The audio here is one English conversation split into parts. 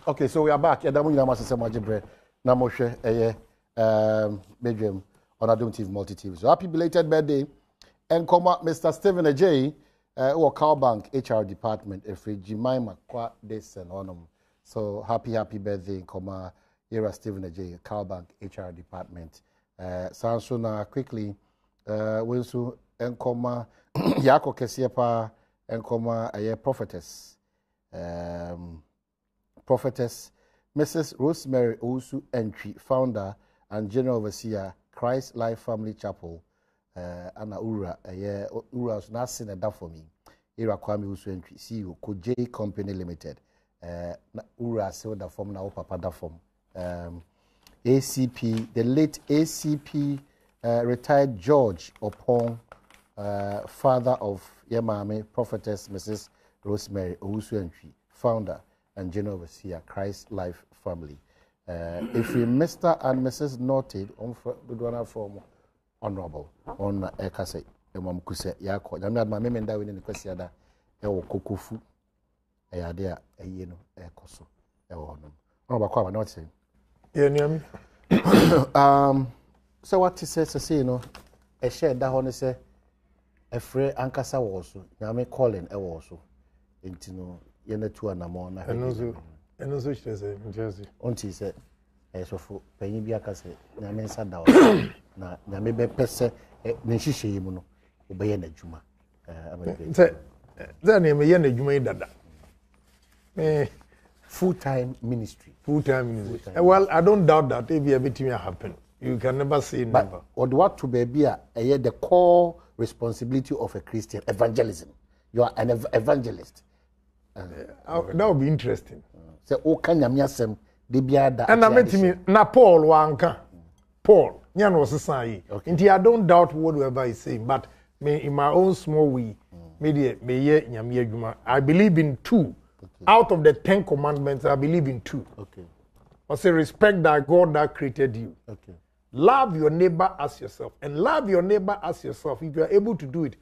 Okay, so we are back. Yeah, Damu Yama Sasa Majibre, Namoshe, Bedroom, on Adom TV, Multi TV. So happy belated birthday. And come up, Mr. Stephen Ajay, or Cowbank HR Department, Efri Jimaima, Kwa Des and Onum. So happy birthday, Koma, Era Stephen Ajay, Cowbank HR Department. Sansuna quickly, Winsu, and Koma, Yako Kesiepa, and Koma, a prophetess. Prophetess Mrs. Rosemary Osu Entry, founder and general overseer, Christ Life Family Chapel, Anna Ura, Ura's not seen a da for me. Ira Kwame Osu Entry, CEO, Koj Company Limited. Ura sewed the form now, Papa da form. ACP, the late ACP retired George Opong, father of Yemame, prophetess Mrs. Rosemary Osu Entry, founder and general overseer, Christ Life Family. If we Mr. and Mrs. Noted on the form honorable on Ekase, Emam Kuse, Yako, I'm not my memory that we need to question that Ewo Kokufu, Ayadea, Ayeno, Ekoso, Ewonum. Honorable, not saying. So what he says to say, you know, a share that honor say, a free Ankasa also, Yame calling a also, into no. Yene tu anamo na enozo chese Jersey onti se esofo panyi bi aka se na me nsa da na na me be pese ne hihye yimu no obeye na djuma se na me ye na djuma dada full time ministry. Well, I don't doubt that if everything happen, you can never say never. But what to be the core responsibility of a Christian evangelism. You are an evangelist. That would be interesting. Say o kanya miasem de bia da. And I met him na Paul wanka. Paul, nyan was say. Inti I don't doubt whatever he's saying, but me in my own small way, me I believe in two. Okay. Out of the 10 commandments, I believe in two. Okay. I say respect that God that created you. Okay. Love your neighbor as yourself, and love your neighbor as yourself. If you are able to do it,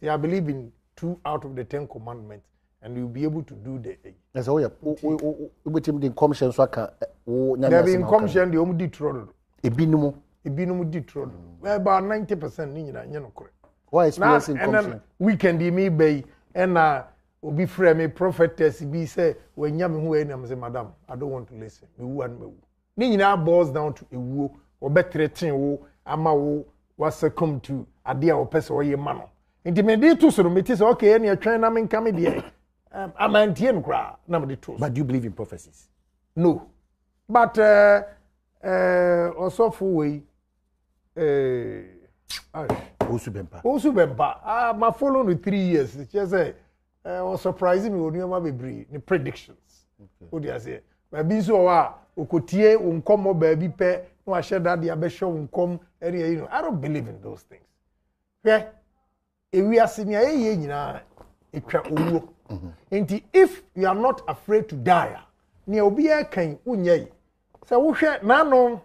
I believe in 2 out of the 10 commandments, and you'll be able to do the 8. That's all. The commission so there be in commission the only Detroit. Ebinumu Detroit. About 90% why experiencing commission? And then weekend me bay and be free me prophetess be say when yam who am say madam, I don't want to listen. Me want me. Ni boils down to a woo or better thing wo ama wo was come to a dear or person or your man. Intimidate to so it is okay, and you're trying to come in here. I'm anti cry, number 2. But do you believe in prophecies? No. But also for way Osubempa. My following with 3 years. It's just was surprising me when you have the predictions. What do you say? Maybe so Okotie unkomo baby pe no share that the abesho unkom area, you know. I don't believe in those things. Okay? We are senior if you are not afraid to die, near Obia can unye. So we share nano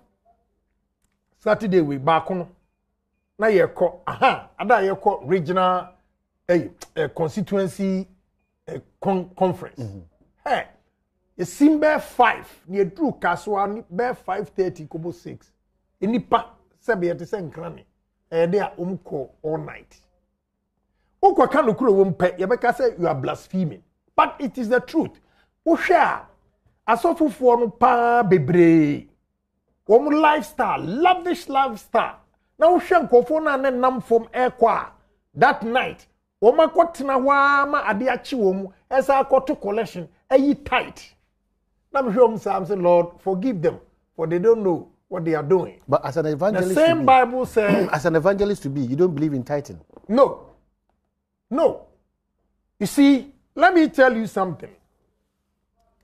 Saturday we back on. Na ye call ada ye call regional constituency conference. Hey, you seem bear 5 near Drew Kaswa bear 5:30 kobo 6. Inipa sebe yete se nkrani. There call all night. Ukwa kanu kuro wumpe yebeka say you are blaspheming. But it is the truth. Usha asofufo no pa bebre. Wo lifestyle, lavish lifestyle. Now usha nkofo na ne nam from airqua. That night, woma kwotena wa ma ade achi wo esa akoto collection ayi tight. Na me hwe say Lord, forgive them, for they don't know what they are doing. But as an evangelist, the same Bible says, as an evangelist to be, you don't believe in tithing. No. You see, let me tell you something.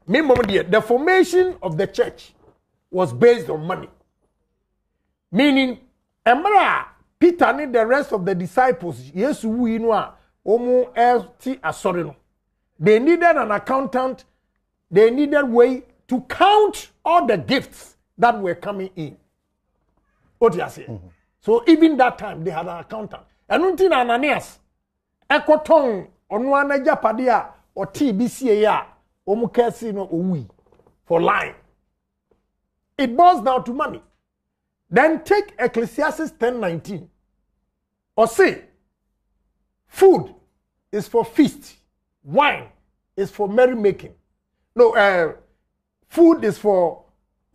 The formation of the church was based on money. Meaning, Emra, Peter and the rest of the disciples, yes, we know, they needed an accountant. They needed a way to count all the gifts that were coming in. What you say? So even that time, they had an accountant. And until Ananias, Ekoton, Onwana Japadia, or TBCA, Omukasi no Owi for lying. It boils down to money. Then take Ecclesiastes 10:19. Or say, food is for feast, wine is for merrymaking. No, food is for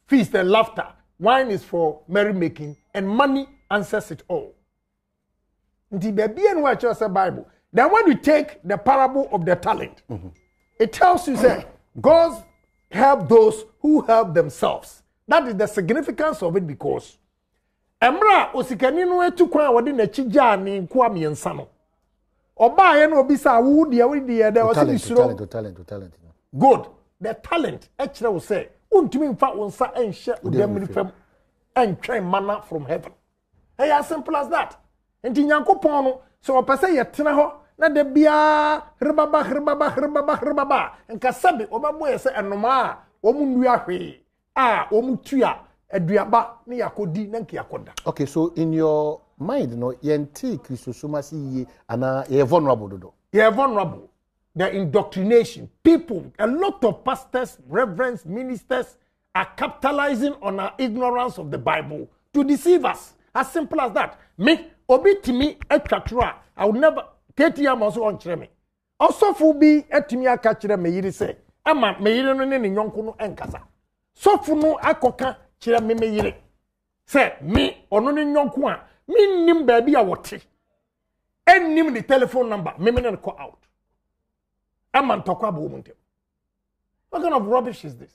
feast and laughter, wine is for merrymaking, and money answers it all. The Bible. Then when you take the parable of the talent, it tells you that God help those who help themselves. That is the significance of it, because Emra osikani no etu kwan wode na chija ni nko amiensa no. Oba ye no obisa wo de there was talent. Good. The talent actually will say, untumi mfa wonsa enhye udem ni fam entwen manna from heaven. Hey, as simple as that. Enti Nyankopon no so opese ye tena ho na de bia hribaba nka sabe obabo ye se enoma a omu nua hwe a omu tua aduaba na yakodi na nka yakoda. Okay, so in your mind no yenti Christosomasi ye ana ye vulnerable dodo. Ye vulnerable. The indoctrination. People, a lot of pastors, reverends, ministers are capitalizing on our ignorance of the Bible to deceive us. As simple as that. Me, obi timi etwatro, I will never KTM also on me. Also for be etimi akachire me yiri say, ama me yiri no ne nyonko no enkasa. So fu no akoka kire me yiri. Say me ono ne nyonko a me nim baabi a wote. Ennim the telephone number, me ne call out. What kind of rubbish is this?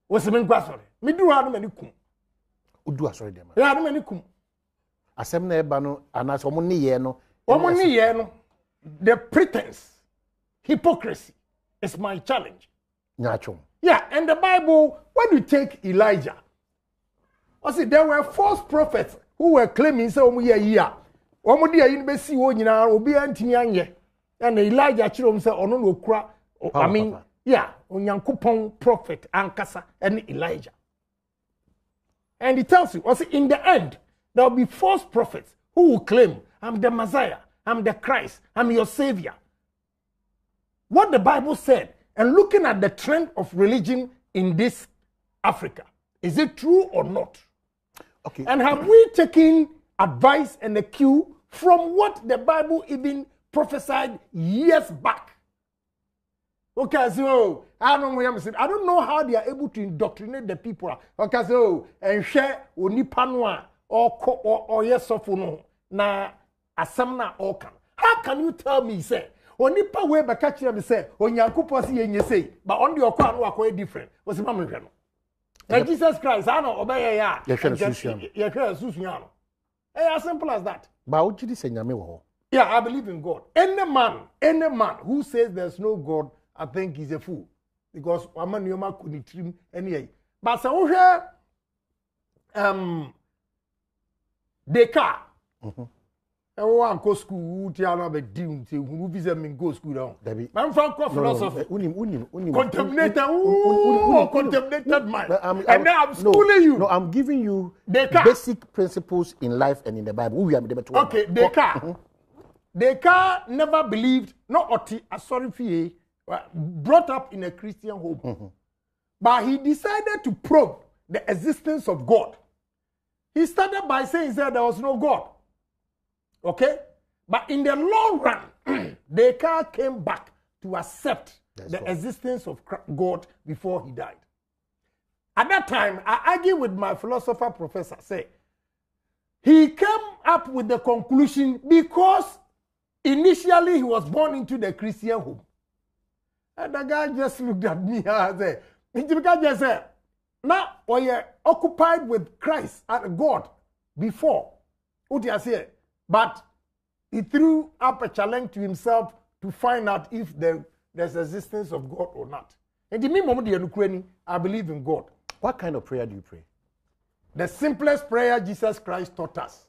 What's the main question? Me do have many kum. Udu asori dem. Yeah, many kum. Asem na eba no anas omo ni ye no. Omo ni ye no. The pretense, hypocrisy is my challenge. Nyachom. Yeah, and the Bible, when you take Elijah, I see there were false prophets who were claiming say omo ye ya. Omo di ye be si wo nyina obi antimi anye. And Elijah chirom say ono no kura I mean yeah onyankopon prophet ankasa and Elijah. And he tells you also in the end there will be false prophets who will claim I'm the Messiah, I'm the Christ, I'm your savior. What the Bible said, and looking at the trend of religion in this Africa, is it true or not? Okay. And have we taken advice and a cue from what the Bible even prophesied years back? Okay, so I don't know how they are able to indoctrinate the people. Okay, so and share onipanwa or yes of no na asamna okan. How can you tell me say onipa we ba catch them say onyankopon say yenye say but on the okwa no akoy different. Was mama hwe no. Na Jesus Christ I know obey ya. Ye hwe susuan. As simple as that. Ba o gidi say nyame wo. Yeah, I believe in God. Any man who says there's no God, I think he's a fool. Because Amanioma couldn't trim any. But so here, Descartes. And one go school, Tiana be dim to who visit me go school down. I'm from philosophy. Contaminated, contaminated mind. And now I'm schooling you. No, I'm giving you Descartes. Basic principles in life and in the Bible. We are okay, Descartes. Descartes never believed, not Oti, sorry for you, brought up in a Christian home. But he decided to probe the existence of God. He started by saying that there was no God. Okay? But in the long run, Descartes came back to accept the existence of God before he died. At that time, I argued with my philosopher professor, say, he came up with the conclusion because initially, he was born into the Christian home. And the guy just looked at me and said, just said, now we are occupied with Christ and God before. What do you say? But he threw up a challenge to himself to find out if there's existence of God or not. And in me, I believe in God. What kind of prayer do you pray? The simplest prayer Jesus Christ taught us.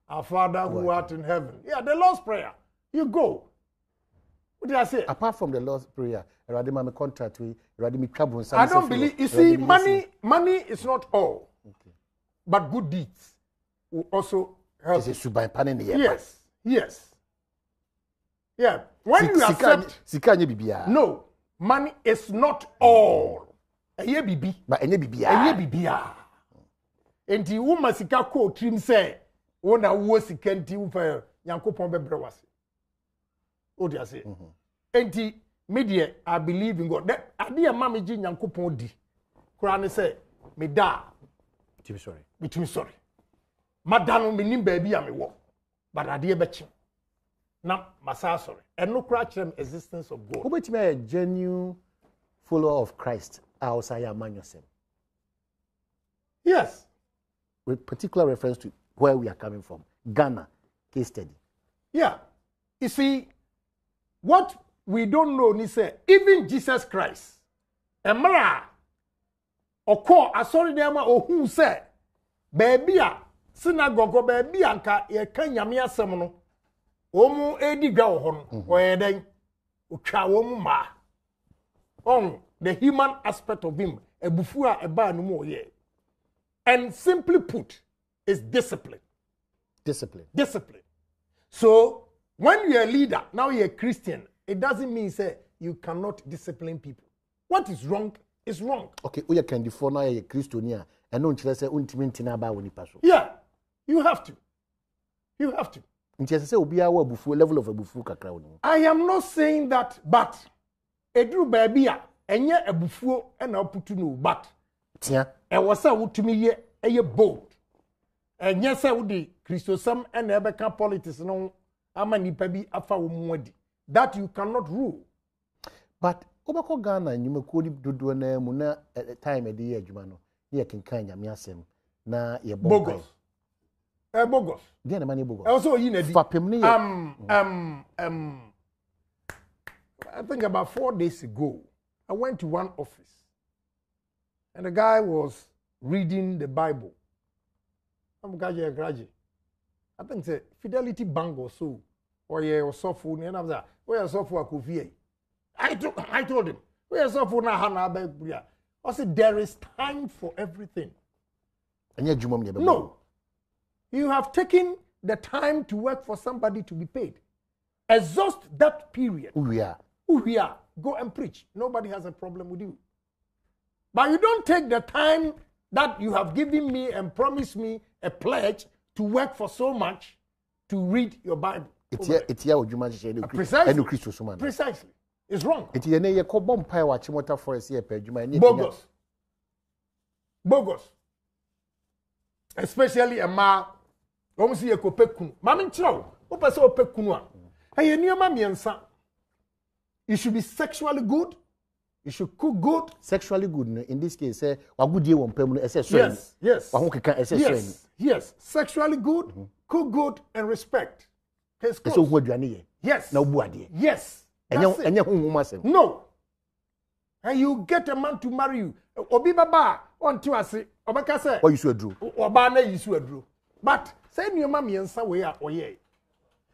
Our Father who art in heaven. Yeah, the Lord's Prayer. You go. What did I say? Apart from the Lord's Prayer, I don't believe. You see, money is not all. Okay. But good deeds will also help. Yes. Yes. Yeah. When you accept... No. Money is not all. Eye bibi. But enye bibia. Eye bibia. Enti wo masika ko trim say wo na wo sika nti wo fa Nyankopon bebre wase. O dia say. Enti me I believe in God. That ade ma me gi Nyankopon di. Kura ne say me da. Bitimi sorry. Madano me nim baabi a me wo. But ade be chi. Na masa sorry. And no kura chem existence of God. Who bet me a genuine follower of Christ outside your man yourself? Yes. With particular reference to where we are coming from. Ghana, case study. Yeah. You see, what we don't know, ni say, even Jesus Christ, Emra, Oko, asori dema, who say, baby, synagogue, baby, anka, ye kanyami asemono, omu edi gawo hon, oyeden, ucha omu ma. On the human aspect of him, ebufua eba no mo ye. And simply put, is discipline. Discipline. So, when you're a leader, now you're a Christian, it doesn't mean say you cannot discipline people. What is wrong is wrong. Okay, we can define now a Christian and don't say untimentina ba woni paso. Yeah, you have to. You have to. Say obi awa bufu level of a bufu kakra woni. I am not saying that, but edru baby a enye ebufuo e na oputu no but tia e wasa wutumi ye eye bold. Enye se wudi Christosam e na ebeka politics no ama nipa bi afa wo muadi. That you cannot rule. But obako Ghana nyume kodi dodo na mu na time e de ye adwuma no ye kenkan nyame asem na ye bogus. Bogus. Dey na mani bogus. Also yi na di. Fapem ne I think about 4 days ago, I went to one office, and the guy was reading the Bible. I'm graduate. I think it's a Fidelity Bank or so, or yeah, or software. And I was like, "Where software could be?" I told him, "Where software na hana ba?" I said, "There is time for everything." No, you have taken the time to work for somebody to be paid. Exhaust that period. We are. Go and preach. Nobody has a problem with you. But you don't take the time that you have given me and promised me a pledge to work for so much to read your Bible. Precisely. Precisely. It's wrong. Bogus. Especially a ma. Almost a kopekun. Mamin chow. Opasa opekunwa. Hey, niyama miensa. You should be sexually good. You should cook good. Sexually good. In this case, say wagudie won pemu yes. Yes. Sexually good, cook good, and respect. Yes. Yes. Yes. No. And you get a man to marry you. Obi baba on to us. Obaka say. What you should do? Obana you should do. But say your mommy and say we are oye.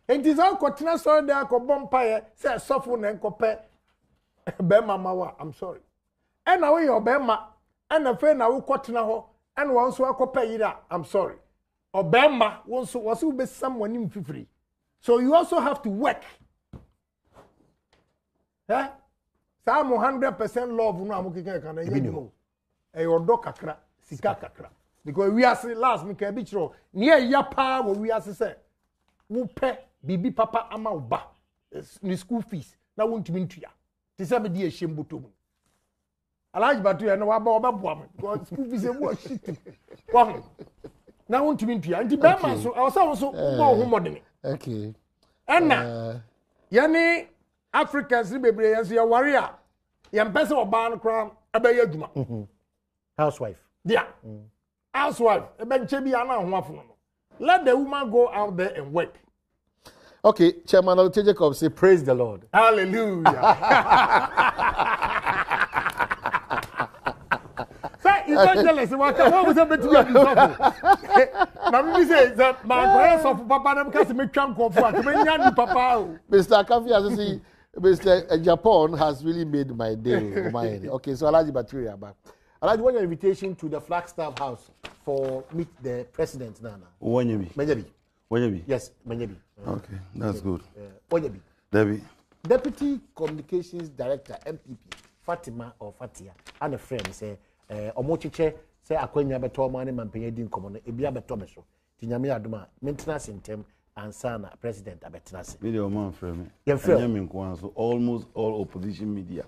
And this all continue so there ko bompire say sofo na enkope be mama wa I'm sorry. And now your be ma and afa na wo kotena ho and won so akope yira I'm sorry. Obema won so was be someone in fifiri. So you also have to work. Eh? Some 100% love no amukeke kan na yimo. E yodo kakra, sika kakra. Because we are last me can be true. Near ya pa we are say wo pe bibi papa ama uba ni school fees na wontumi ntua ti se me di ehiem botom Alhaji Bature na waba obaboa me because school fees e wo shit kwa na wontumi ntua nti be ma so also bo ho modene okay enna yani Africans bebre yanso ya warrior ya mpese oba no kra abaye adwuma housewife yeah housewife e be nche bi ana ho afo no let the woman go out there and work. Okay, Chairman Alhaji Jacob say praise the Lord. Hallelujah. Say evangelist, what was a bit too now me say that my grace of papa them case me twan komfo to me nya papa. Mr. Kafi as see Mr. Agyapong has really made my day. Okay, so Alhaji Bature back. Alhaji, want your invitation to the Flagstaff House for meet the president Nana. Wanyabi. Menyabi. Wanyabi. Yes, Menyabi. Okay, that's good. Wanyabi. Debbie. Deputy Communications Director, MPP, Fatima or Fatia, and a friend say, Omochiche, say, Aquania Beto Money Man Payadin Common, Ebia Betomeso, Tinyami Aduma, maintenance in term, and Sana, President Abetanasi. Video man for me. So almost all opposition media.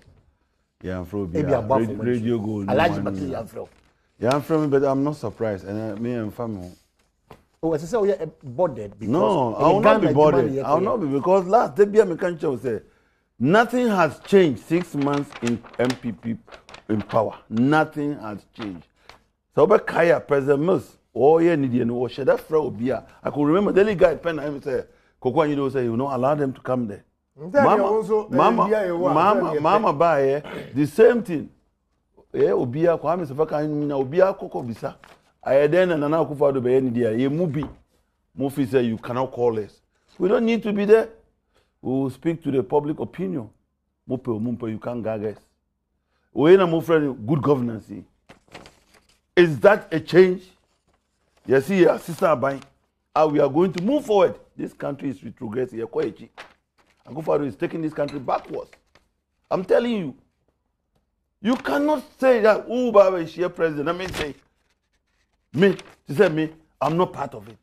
Yeah, I'm from Radio Gold. Alhaji Bature, I'm from. Yeah, I'm from me, but I'm not surprised. And me and family. Oh, as I say, we are boarded. No, I will not be bothered. I will not be, because last day, I can say nothing has changed 6 months in MPP in power. Nothing has changed. So, but Kaya, President Mills, oh, yeah, Nidian, or should that throw beer? I could remember the guy pen. I say, Coco, you don't say, you know, allow them to come there. Mama, buy the same thing. Yeah, Obia, Kwame Safaka, Obia, Coco Visa. I then and now go for the Benedia. You movie. Mufi say you cannot call us. We don't need to be there. We will speak to the public opinion. Mumpe, you can't gag us. We ain't friend good governance. Is that a change? You see, sister buying. We are going to move forward. This country is retrogressing. Akufo-Addo is taking this country backwards. I'm telling you. You cannot say that Baba is your president. I mean, say. Me, she said me, I'm not part of it.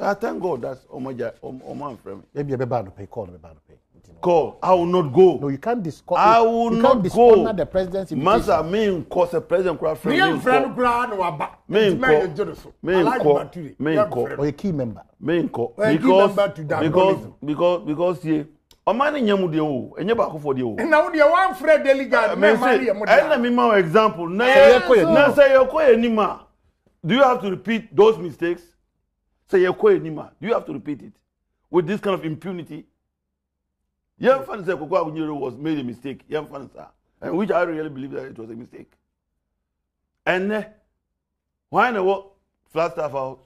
I thank God that's Oman friend. Maybe a bad pay, call me bad pay. Call, I will not go. No, you can't discuss. I will not go. The president's Master, me in course the president crowd friend. Me friend crowd no aba. Me in or a key member. Me in because ye. Omani nyamu de o, enye ba akofo de o. Na wo de one friend delegate me mari e mo da. Na me ma example. Na say yokoye anima. Do you have to repeat those mistakes? Say yokoye anima. Do you have to repeat it with this kind of impunity? Young fan said Koko Agunyere was made a mistake. Young fan sir, and which I really believe that it was a mistake. And why in the world flat staff house?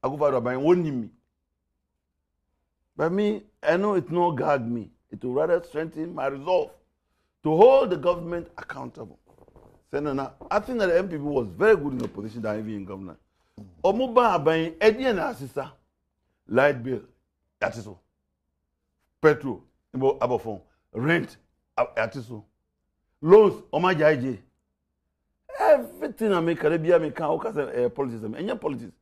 Akufo-Addo buying won't me. But me, I know it no guard me. It will rather strengthen my resolve to hold the government accountable. Senator, I think that the MPP was very good in opposition than even in government. Omuba buying Eddie and Assisa, light bill, that is all. Petrol, above rent, that is all. Loans, Omajaiji. Everything I make, Caribbean, I can politics. And your politics.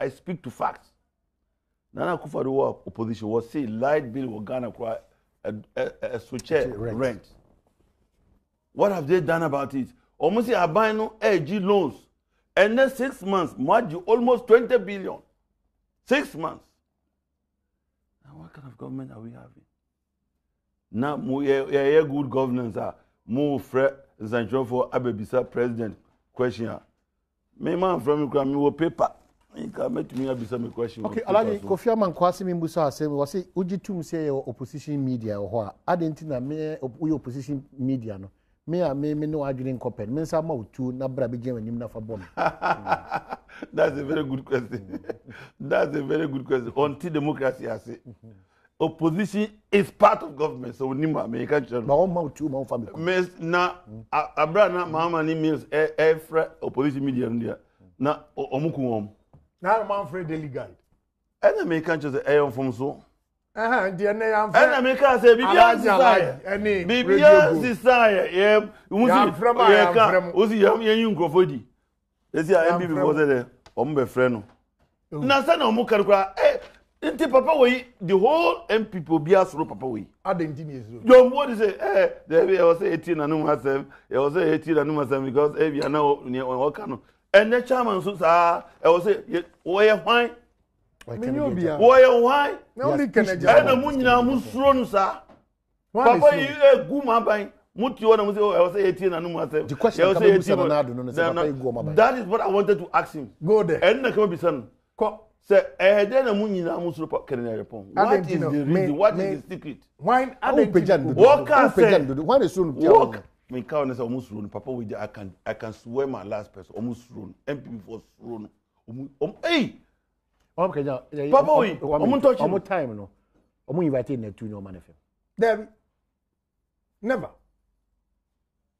I speak to facts. Nana Akufo-Addo opposition was say light bill will Ghana a switcher rent. What have they done about it? Almost a buying no AG loans. And then 6 months, almost 20 billion. 6 months. Now what kind of government are we having? Now good governance are more Fred Zanjo for Abebisa president question. Me man from me will paper. You can make me abisa me question. Okay, Alhaji Kofi Aman kwasi mi mbusa ase we say ujitum say opposition media ho a adentina me opposition media no me no adwene nkopɛ me nsa ma otu na bra be gyen anim na fa bom. That's a very good question. That's a very good question. Until democracy has it. Opposition is part of government, so we me can tell. Ma ma otu ma fa me. Na abra na Mahama ni means opposition media ndia na omuku Now man Fred delegate. And me can just say from so. Dear na am And me can say Bibian desire. Yeah, uzi yam yen nkrofodi. Esi a MPP was there. Ombe friend no. Na say na omu karukra nti papa we the whole MPP be asro papa we. Adentini is. John what say there be was 18 anum asem. It was 18 anum asem because e bia na o ka no. And the chairman so I was say why why? Why? No only can and the munina musro no sir. Papa you go my buying. Muti one I was 18 and no the question that is what I wanted to ask him. Go there. And the come be son. Say then a munina musro can Japan. What is the reason? What is the secret? Why what can say? Why is soon walk? Me count almost run. Papa with I can swear my last person almost run. MPP was run. Hey. Okay, Papa we. Omo time no. Omo invite na tu no man FM. There. Never.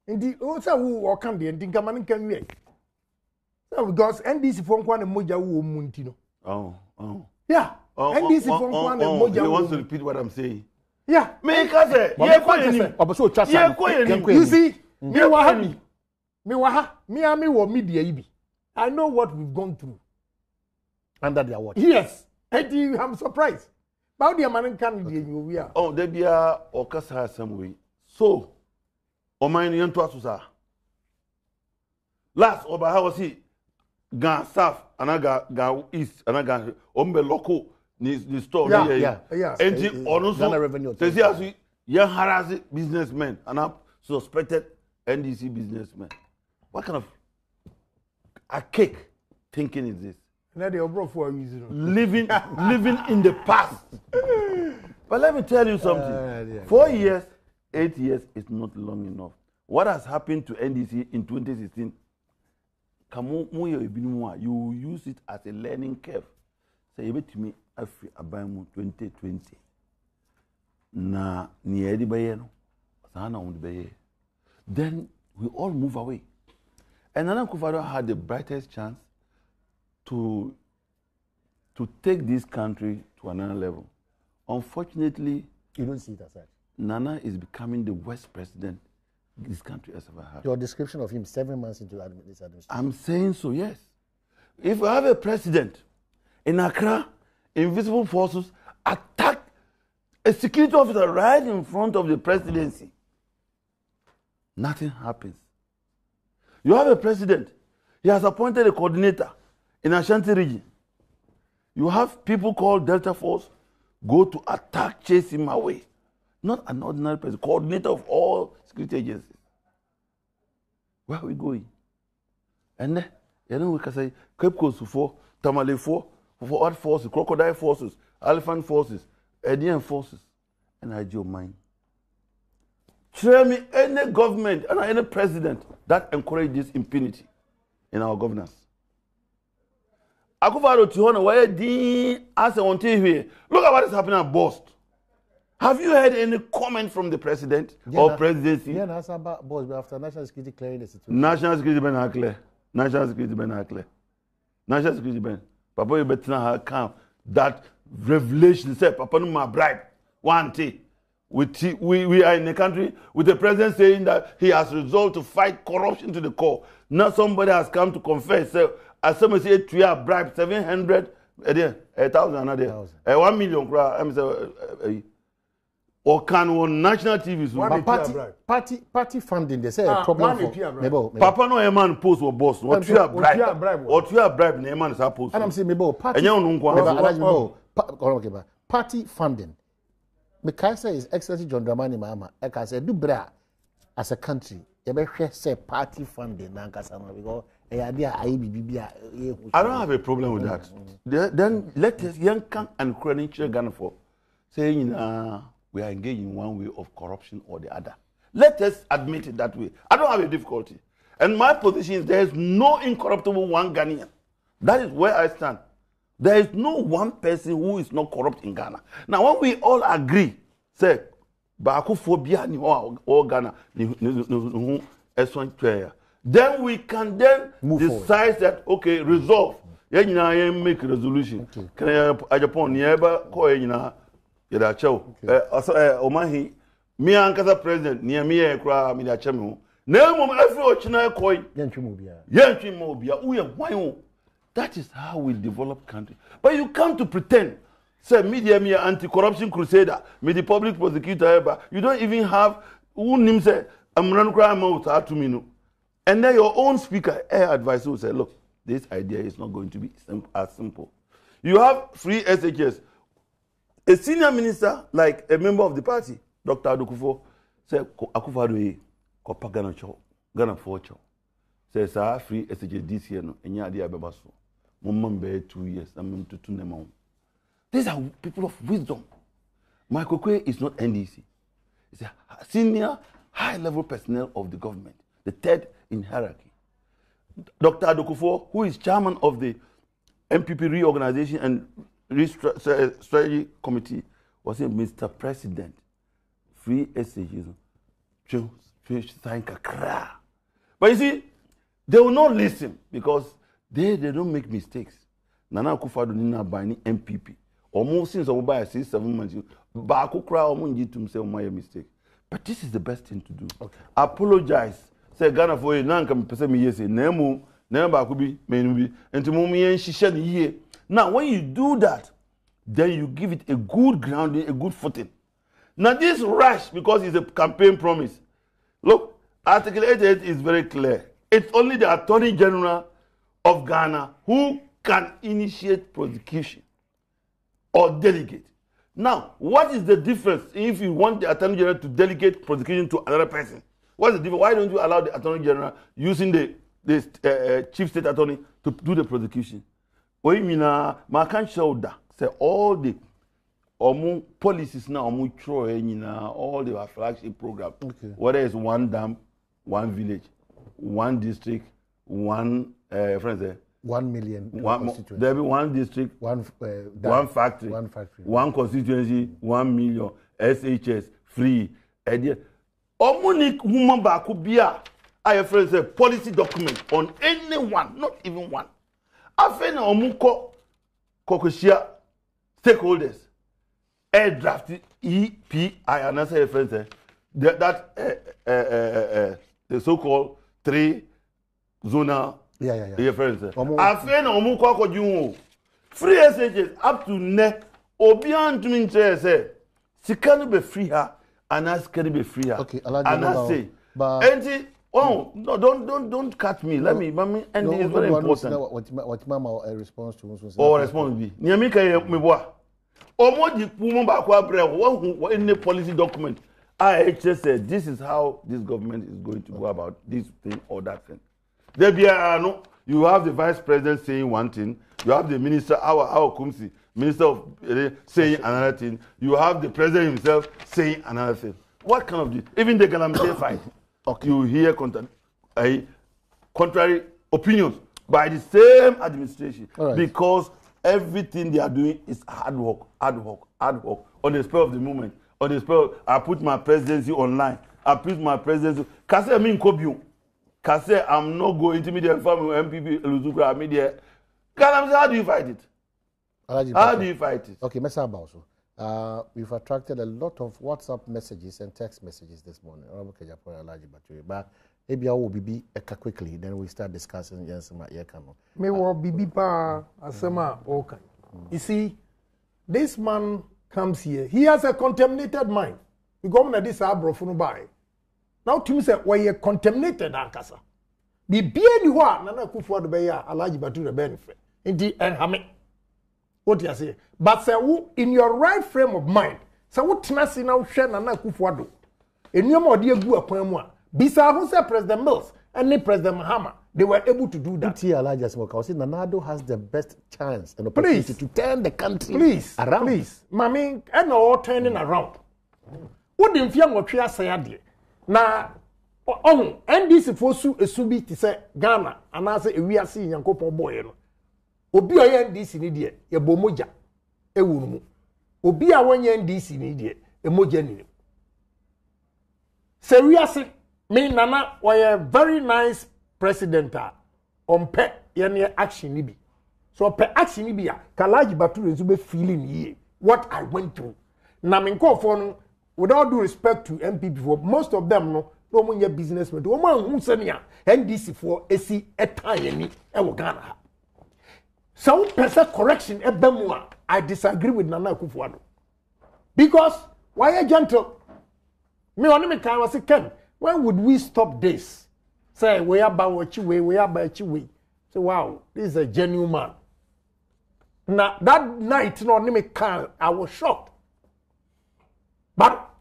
Indeed, also who can the ending come and can we? So because NDC phone kwan moja wo munti no. Oh. Yeah. NDC phone kwan moja. You want to repeat what I'm saying? Yeah. Make us say, you see, me waha, me wo media ibi. I know what we've gone through. Under their watch. Yes. I'm surprised. How the man can we are. Oh, there be a okasa some way. So, o mine yen to asusa. Last over how was he? Gan south, anaga ga east, anaga ombe local ni store. Yeah. And the Ghana revenue. They see young harassing businessmen and I suspected NDC businessmen. What kind of archaic thinking is this? Living in the past. But let me tell you something. 4 years, 8 years is not long enough. What has happened to NDC in 2016? You use it as a learning curve. Say to me, Afri Abamu 2020. Na niedi bayeno. Sana baye. Then we all move away. And Nana Akufo-Addo had the brightest chance to take this country to another level. Unfortunately, you don't see it as such. Nana is becoming the worst president this country has ever had. Your description of him 7 months into this administration. I'm saying so, yes. If we have a president in Accra, invisible forces attack a security officer right in front of the presidency, nothing happens. You have a president, he has appointed a coordinator in Ashanti region. You have people called Delta Force go to attack, chase him away. Not an ordinary president, coordinator of all security agencies. Where are we going? And then, we can say, Cape Coast for Tamale for what forces, crocodile forces, elephant forces, Indian forces, and I do mine. Tell me any government and any president that encourages impunity in our governance. Akufo-Addo Tihona, where the answer on TV. Look at what is happening at Boston. Have you heard any comment from the president or presidency? Yeah, answer about boss after national security clearing the situation. National security ben clear. National security ben clear. National security ben. Papa, you better not account that revelation said Papa no ma bribe. One thing. We are in a country with the president saying that he has resolved to fight corruption to the core. Now somebody has come to confess. So, as someone said, we have bribed 700, 1,000, 1 million. Or can on national TV party funding? They say a problem for Papa no man post or boss. What you have bribe? What you have bribe? No man is supposed. And I'm saying party funding. Because say His Excellency John Dramani Mahama, I can say do bra as a country. You say party funding na nkasama because I don't have a problem with that. Then let us young and chronicle Ghana for saying we are engaged in one way of corruption or the other. Let us admit it that way. I don't have a difficulty. And my position is there is no incorruptible one Ghanaian. That is where I stand. There is no one person who is not corrupt in Ghana. Now, when we all agree, say, Bakuphobia ni all Ghana, then we can then decide that, okay, resolve. Make a resolution. Can Agyapong never call Omahi, me ankasa president, near me a cry, me a chemo. No, every Ochina coin, Yantrimobia, that is how we develop country. But you come to pretend, say, media, me anti-corruption crusader, me the public prosecutor, you don't even have who name say, I'm run crime out to me. And then your own speaker, advisor, will say, look, this idea is not going to be as simple. You have free SHS. A senior minister, like a member of the party, Dr. Adokufo, said, Akufo-Addo, Ghana for Cho. Says, free SHS this year, and ya dear Babaso. Mumman 2 years, I'm to 2 them. These are people of wisdom. Michael Kwe is not NDC. He's a senior, high-level personnel of the government, the third in hierarchy. Dr. Adokufo, who is chairman of the MPP reorganization and strategy committee, was saying, Mr. President, free SHS, but you see, they will not listen because they don't make mistakes. Nana Akufo-Addo did not buy any MPP Almost since I buy 6-7 months, back cry almost you to say my mistake. But this is the best thing to do. Okay. Apologize. Say Ghana for you now come person me yes nemu never could be menubi and to mummy and she. Now when you do that, then you give it a good grounding, a good footing. Now this rush because it's a campaign promise. Look, Article 88 is very clear. It's only the Attorney General of Ghana who can initiate prosecution or delegate. Now, what is the difference if you want the Attorney General to delegate prosecution to another person? What's the difference? Why don't you allow the Attorney General using the Chief State Attorney to do the prosecution? What you mean? I can't show that. Say all the policies now, all the flagship program. Okay. Whether it's one dam, one village, one district, one 1 million. There be one district, one factory, one constituency, 1 million, SHS, free. Omonic woman bakubia, I have friends a policy document on anyone, not even one. Afena omuko kokoshia stakeholders. Air draft EPI and I say friends that the so-called 3 zonal. Yeah. Friends. Afena omuko kojumo. Free SHS up to neck. Obian to me say, she can't be free her and I can be free her. Okay, and I say, and no, don't cut me. Let me, mommy, and it's very important. What Mama response to? Oh, response be. Niamika me boy. Omo woman bakwa bre one in the policy document. IHS said this is how this government is going to go about this thing or that thing. There be you have the vice president saying one thing, you have the minister, our Kumsi, minister of saying another thing, you have the president himself saying another thing. What kind of even the Galamsey fight? Okay. You hear contrary opinions by the same administration because everything they are doing is hard work, on the spur of the moment. On the spur, I put my presidency online. I put my presidency. Kase mean Kobiu. Kase, I'm not going to media family MPP Luzukra media. How do you fight it? How do you fight it? Okay, Mr. Abaso. We've attracted a lot of WhatsApp messages and text messages this morning. Agyapong, Alhaji Bature. But maybe I will be quickly, then we start discussing. Me will be pa asema okay. You see, this man comes here. He has a contaminated mind. We go on this abrofunu by. Now to me say why you contaminated ankasa. Be ni wa nana kufu ado be ya Alhaji Bature benefit. Inti enhame. What you say? But say who in your right frame of mind. Say who tenasi na uhwe nana kufu ado. Enyoma odi egu akwan mu a. Bisa who say President Mills and President Mahama. They were able to do that. Nanado has the best chance and opportunity to turn the country around. Please, Mami, and all turning around. What the fear what we are saying? Now, NDC for su esubi to say Ghana, and I say we are seeing Yankopo boy. Obi a NDC ni die, ye bomoja, ewunumu. Obi a one NDC ni die, emoja ni. Seriously, me Nana, why a very nice president on pe yene action ni bi so pe action ni bi ya Alhaji Bature zube feeling ye what I went through na me nko for no with all due respect to MPP for most of them no munye businessmen o man hu se nia NDC for esi etan ni e wo Ghana ha so person correction e bemu a I disagree with Nana Akufo-Addo because why a gentle me on me kan was Ken when would we stop this? Say, we are about you, we are about you. Say, wow, this is a genuine man. Now, that night, I was shocked. But,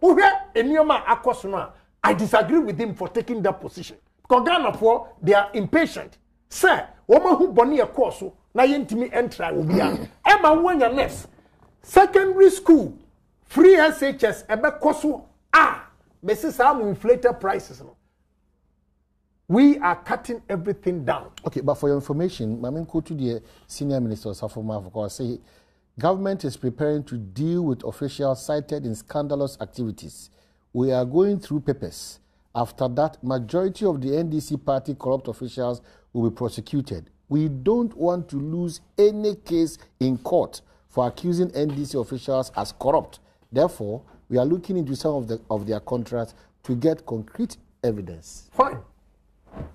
I disagree with him for taking that position. Because Ghana, they are impatient. Say, woman who boni a course, na yintimi entra will be a. Emma, when your next secondary school, free SHS, ebe kosu, Mrs. Sam inflated prices. We are cutting everything down. Okay, but for your information, I mean, go to the senior minister of Africa, say, government is preparing to deal with officials cited in scandalous activities. We are going through papers. After that, majority of the NDC party corrupt officials will be prosecuted. We don't want to lose any case in court for accusing NDC officials as corrupt. Therefore, we are looking into some of their contracts to get concrete evidence. Fine.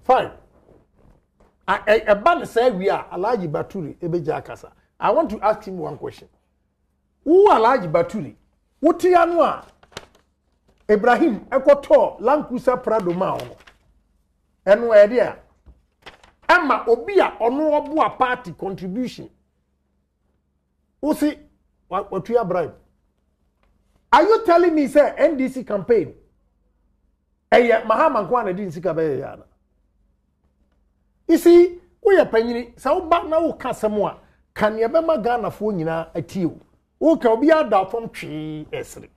Fine. A ban say we are Alhaji Bature Ebeja Kasa. I want to ask him one question. Who Alhaji Bature? What you Ibrahim ekoto LandCruiser Prado ma ono. Eno e dia. Ama obi a ono obo a party contribution. Who see what you bribe? Are you telling me say NDC campaign? Eye Mahama kwa na din sika be ya na. You see, we are panyini sa wo ba na wo ka semo a kan ye be ma Ghana fo nyina atie wo ka obi ada fom twi esre.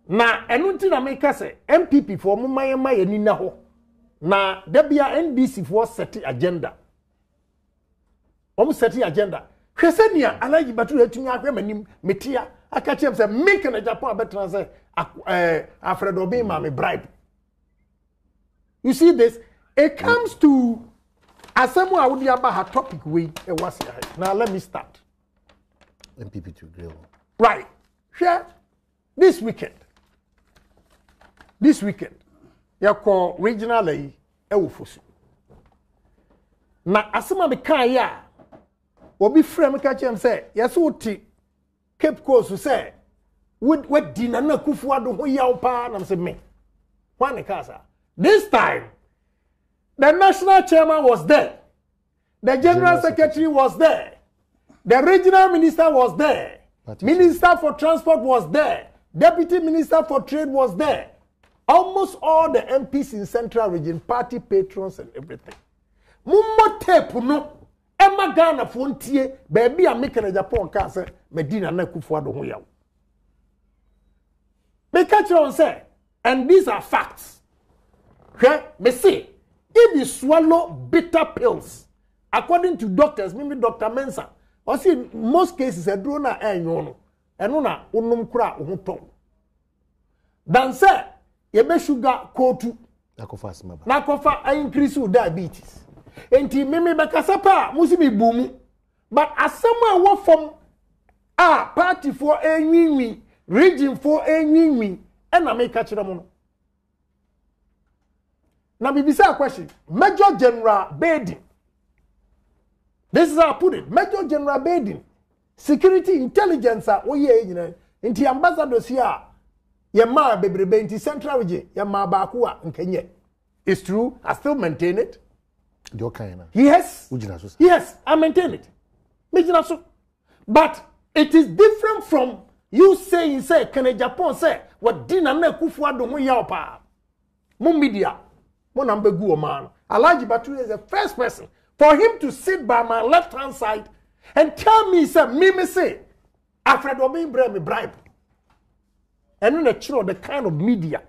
Na enu nti na make say MPP for mo maye ni na ho. Na da bia NDC for set agenda. Set agenda. Hwese nia Alhaji Bature atumi ahwe manim metia aka chem say make na Japan betra say Alfred Obey ma me bribe. You see this? It comes to asemu a wodi aba ha topic we e was here. Now let me start. MPP to grill. Right. Here this weekend. Ya ko regional e wofosu. Na asema be kan ya obi frame ka chem say yeso ti Cape Coast say what di na kufu ado ho yaw pa na say me. One kasa. This time the national chairman was there. The general secretary was there. The regional minister was there. Minister for transport was there. Deputy minister for trade was there. Almost all the MPs in Central Region, party patrons and everything. Mummo tape no. Emma Ghana frontier, baby, I'm making a Japan cancer, Medina Nakufuado Hoya. They catch on say, and these are facts. Okay? Me say, if you swallow bitter pills, according to doctors, maybe Dr. Mensah, or see, in most cases, a drone and una unum kra uhuton. Dan say, you be sugar kotu. Nakofa increase your diabetes. Enti mimi bakasapa musimi bumu. But as someone work from party for enwi, region for enwi, and I make catch them. Now me bisa question. Major General Baden. This is how I put it. Major General Baden. Security intelligence oye nyina. Enti ambassadors here. Yema Bribbery inti Central Region. Yema Bakuwa nkenye. It's true. I still maintain it. Yes. Yes, I maintain it. But it is different from you saying, say, can Japan say, what dinner me kufu do mo pa. Mo media. Mo number go man. Alhaji Bature is the first person for him to sit by my left hand side and tell me, say, me say, Alfred Obey Ibrahim bribe. And then the kind of media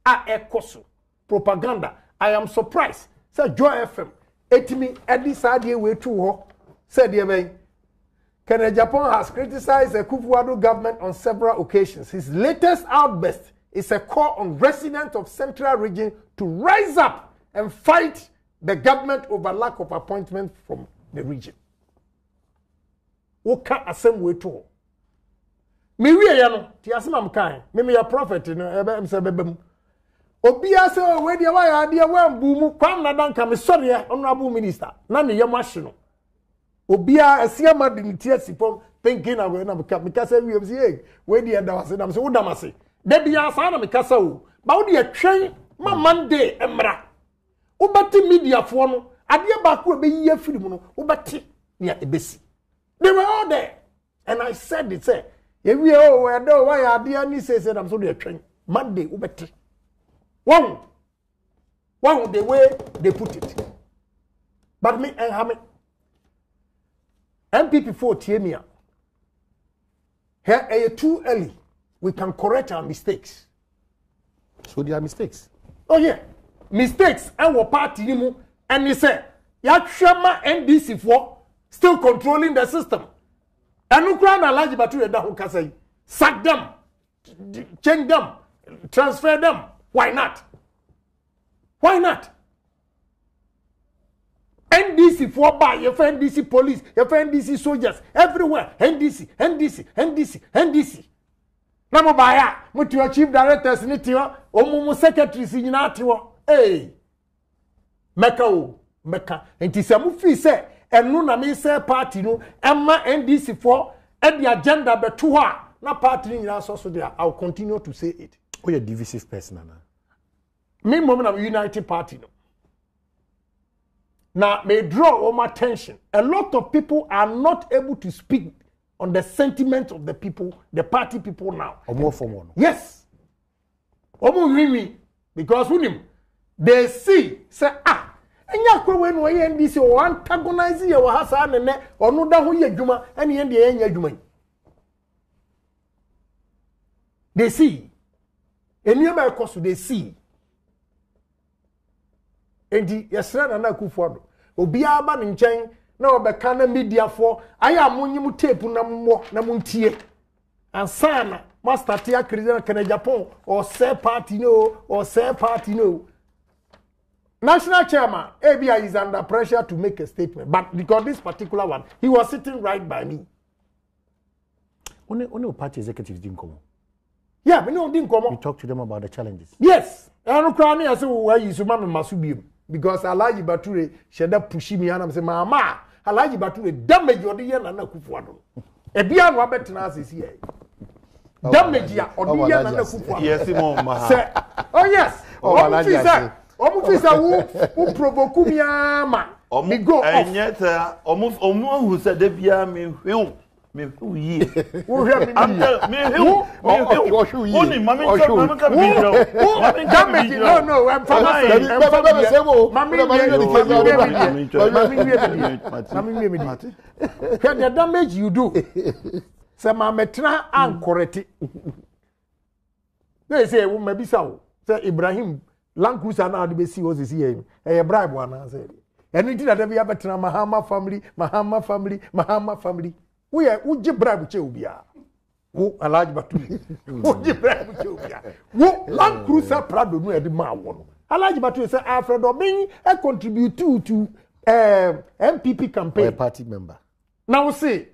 are ekoso propaganda. I am surprised. Say Joy FM. Etimi Eddie Sadie way to said the Japan has criticized the Kufuor government on several occasions. His latest outburst is a call on residents of Central Region to rise up and fight the government over lack of appointment from the region. Woka asem way to me we ya no ti asem am kan me ya prophet no ebe am se bebem obi ase we dia wa ya dia wa mbu mu kwam na danka me sori honorable minister na ne yam ahye no obi a ase ma de ti asipom thinking na we na me ka say we say we dia da wase na me say wo da mase da bia sa na me ka sa o ba wo dia twen ma Monday emra wo bati media fo no ade ba ko be yi afiri mu no wo bati ne ebesi they were all there and I said it say we we do why ya dia ni say I'm so dia twen Monday wo bati One the way they put it. But me and Hamid MPP4 Tiemia. Here are too early. We can correct our mistakes. So there are mistakes. Oh yeah. Mistakes and what party and he said, Yakshama NDC4 still controlling the system. And Ukraine Alhaji Bature da who can say sack them, change them, transfer them. Why not? Why not? NDC for buy, your NDC police, your NDC soldiers, everywhere. NDC. Namo baya, mutu your chief directors nitiwa, omumu secretaries inatiwa. Hey, Meka. And tisamu fi se, enu na mi se party no, emma NDC for, and the agenda betuwa, na party in so there. I'll continue to say it. Oh, you're a divisive person, Anna. Me moment of United Party no. Now, may draw all my attention. A lot of people are not able to speak on the sentiment of the people, the party people now. Or more for one. Yes. Really, because with him, they see, say, and you when we NDC or antagonize your Hassan and or no da who ye juma and the end the juma. They see. And nearby cost they see. Enti yesra na Akufo-Addo obi aba ne nchen na obeka na media for aya monyim tape na mo na montie ansana master tia krizen kan Agyapong or say party no national chairman ABI is under pressure to make a statement, but because this particular one he was sitting right by me. Only party executives didn't come. Yeah, we know didn't come. You talk to them about the challenges. Yes, and crowning I say why you so mama masubium. Because Alhaji Bature sheda pushi me and I'm say mama Alhaji Bature damage odi ye na Akufo-Addo e bia no abetena asisi here damage ya odi ye na Akufo-Addo yes mo Mahama oh yes omufisa who provoke me ama me go off enyeta omu who said de bia me hwe me yi wo hwe me only mama can be no I'm the damage you do say mama tena ankorete they say wo mabisa wo say Ibrahim LandCruiser na de be see wo see here e bribe wana say anything that be abetena Mahama family we uji bribe che obia wo Alhaji Bature uji bribe che obia wo LandCruiser Prado no e de ma wo no Alhaji Bature say Alfred Obin e contribute to MPP campaign or a party member. Now see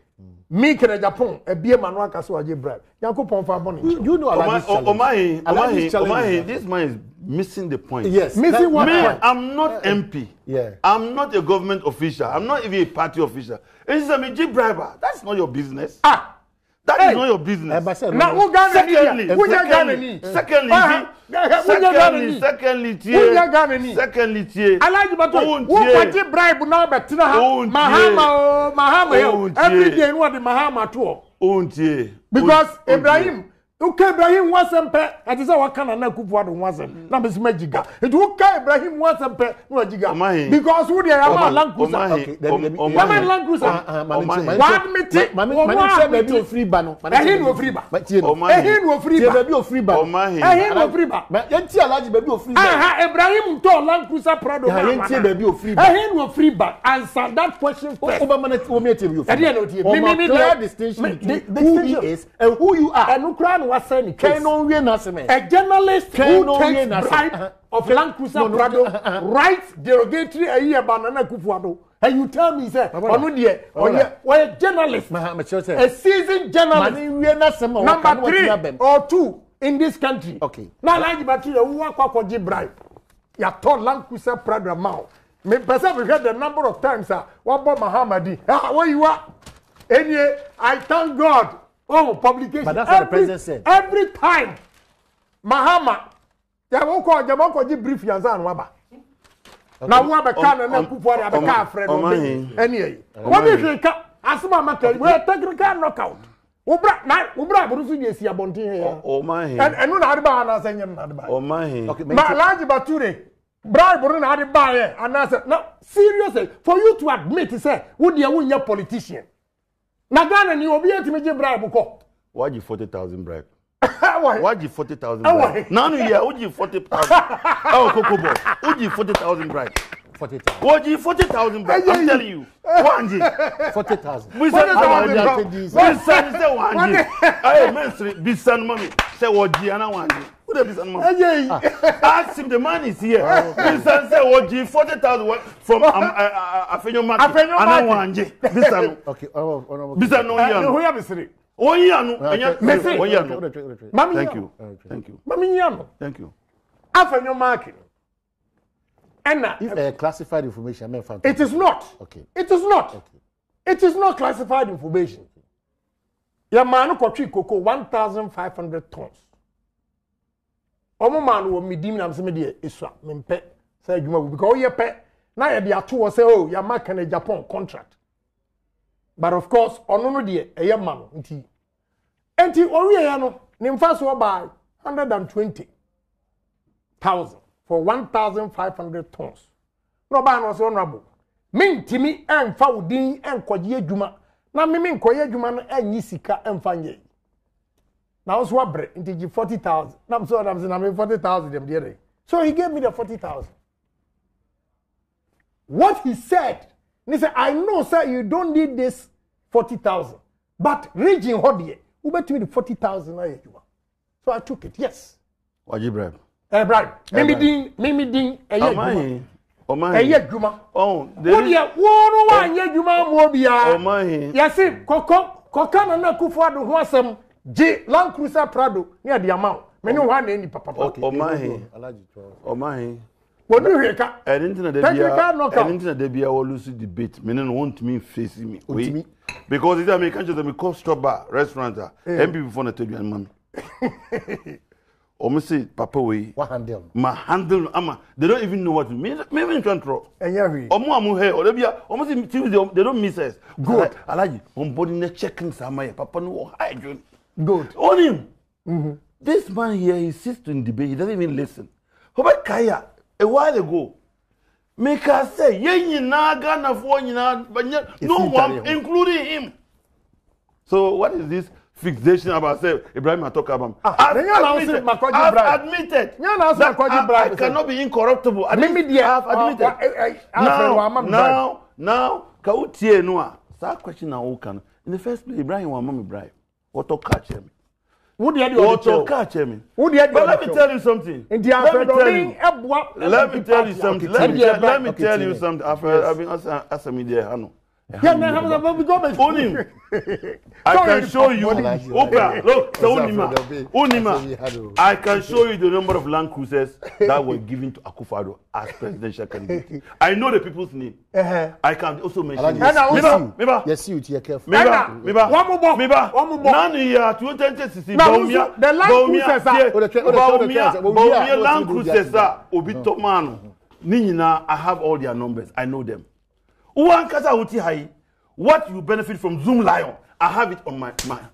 me can Agyapong e bie manu aka so aje bribe Yankopon fa boni You know Alhaji challenge. This man is missing the point. Yes. Missing what point? I'm not MP. Yeah. I'm not a government official. I'm not even a party official. It's a G briber. That's not your business. That is not your business. Now who Secondly, Alhaji Bature who party bribe now betina Mahama every day no the Mahama to because Ibrahim okay, Ibrahim wasn't pay. I just say what kind of Akufo-Addo wasn't. Now, Miss Magiga. It okay, Ibrahim wasn't pay. No Magiga. Because who they are LandCruiser. Okay, LandCruiser. One meeting. Man, baby, free ban. He no free ban. He no free ban. Baby, free ban. He no free ban. Yenti Alhaji baby free ban. Ibrahim to LandCruiser Prado. Yenti baby free ban. He no free ban. Answer that question first. Obama me tell you. Clear distinction between who he is and who you are. And Ukraine was saying, a journalist who takes bribe of LandCruiser Prado writes derogatory a year banana Akufo-Addo. And you tell me, sir, a journalist, a seasoned journalist, number 3 or 2 in this country. Okay. Now, Alhaji Bature, who want to bribe? You told LandCruiser Prado mouth. Me person we heard the number of times, what about Mahama? Where you are? Anyway, I thank God. Oh, publication. But that's what the president said. Every time, Mahama, Jamoko brief Yazan Waba. Now, Waba can and Akufo-Addo have a car friend. Anyway, what is it? Asma Matel, we're technical knockout. Ubra, Bruce, yes, Yabonti here. Oh, my. And no Adibana saying, oh, my. Alhaji Bature, bribe Burun Adibaye, and I said, no, seriously, for you to admit, say, would you win your politician? Nagana ni obi etimeje bribe ko. Why you 40,000 bribe? Why? Why you 40,000 bribe? Now you hear, who you 40,000? Oh, Coco boy. Who you 40,000 bribe? 40,000. Oji 40,000 back. I'm telling you. Wanji. 40,000. Bisan say wanji. Hey, men's bisan mommy. Say Oji ana wanji. Who the bisan mommy? Ask him, the man is here. Bisan say Oji 40,000 from Afenyo market. Ana wanji. Bisan. Okay. Bisan no yan. Who have been? Oh yan. Mami. Thank you. Thank you. Mami yano. Thank you. Afenyo market. If classified information, I mean, it is not. Okay. It is not. Okay. It is not classified information. Your man kochi cocoa 1,500 tons. Omo man wo midim na mse me de esua mempe say adwuma because ye pe na ye de ato say oh ya mark na Agyapong contract. But of course ono no de eye ma no nti owie ya no ne mfa so by 120,000 for 1,500 tons. No ba no so honorable. Mintimi emfa udin enkoje adwuma na me nkoye adwuma no anyi sika emfa nye. Now so abre nti 40,000. Na so na 40,000 dem there. So he gave me the 40,000. What he said, he said, I know sir you don't need this 40,000. But region hodie, who bet me the 40,000 na adwuma. So I took it. Yes. Ibrahim. Ibrahim. Mimi din adwuma. Eye dwuma. Oh, wo dia wo no wa anye dwuma mo bia. Yesi koka na Akufo Addo ho asem G LandCruiser Prado ni ade ama. Me ne ho na ni papa. Alhaji. Wonu hweka. Anything that they be all lose debate. Me no want me face me. Wait. Because it's American just me call stop bar restaurant. MP before na tell you mommy. Or me say, Papa, we handle. My handle, they don't even know what to mean. Maybe in control. And yeah, Omo here, or they almost they don't miss us. Good. Alhaji, on body net checking somewhere. Papa no hide. Good. On him. This man here, he sits in debate. He doesn't even listen. How about Kaya? A while ago, make us say, ye na Ghana for no one, including him. So what is this? Fixation about say Ibrahim talk about. I've admitted that I cannot be incorruptible. I've admitted. Now, Kautie Noah. That question now can. In the first place, Ibrahim or Mom Ibrahim. What to catch him? But let me tell you something. Let me tell you something. I've been asking me there, Hano. I can show you. Opa, look, Unima. I can show you the number of LandCruisers that were given to Akufo Addo as presidential candidate. I know the people's name. I can also mention. Yes, you careful. Miba. None here. 2020. The LandCruisers are Obitomano. Nina, I have all their numbers. I know them. What you benefit from Zoom Lion, I have it on my hand.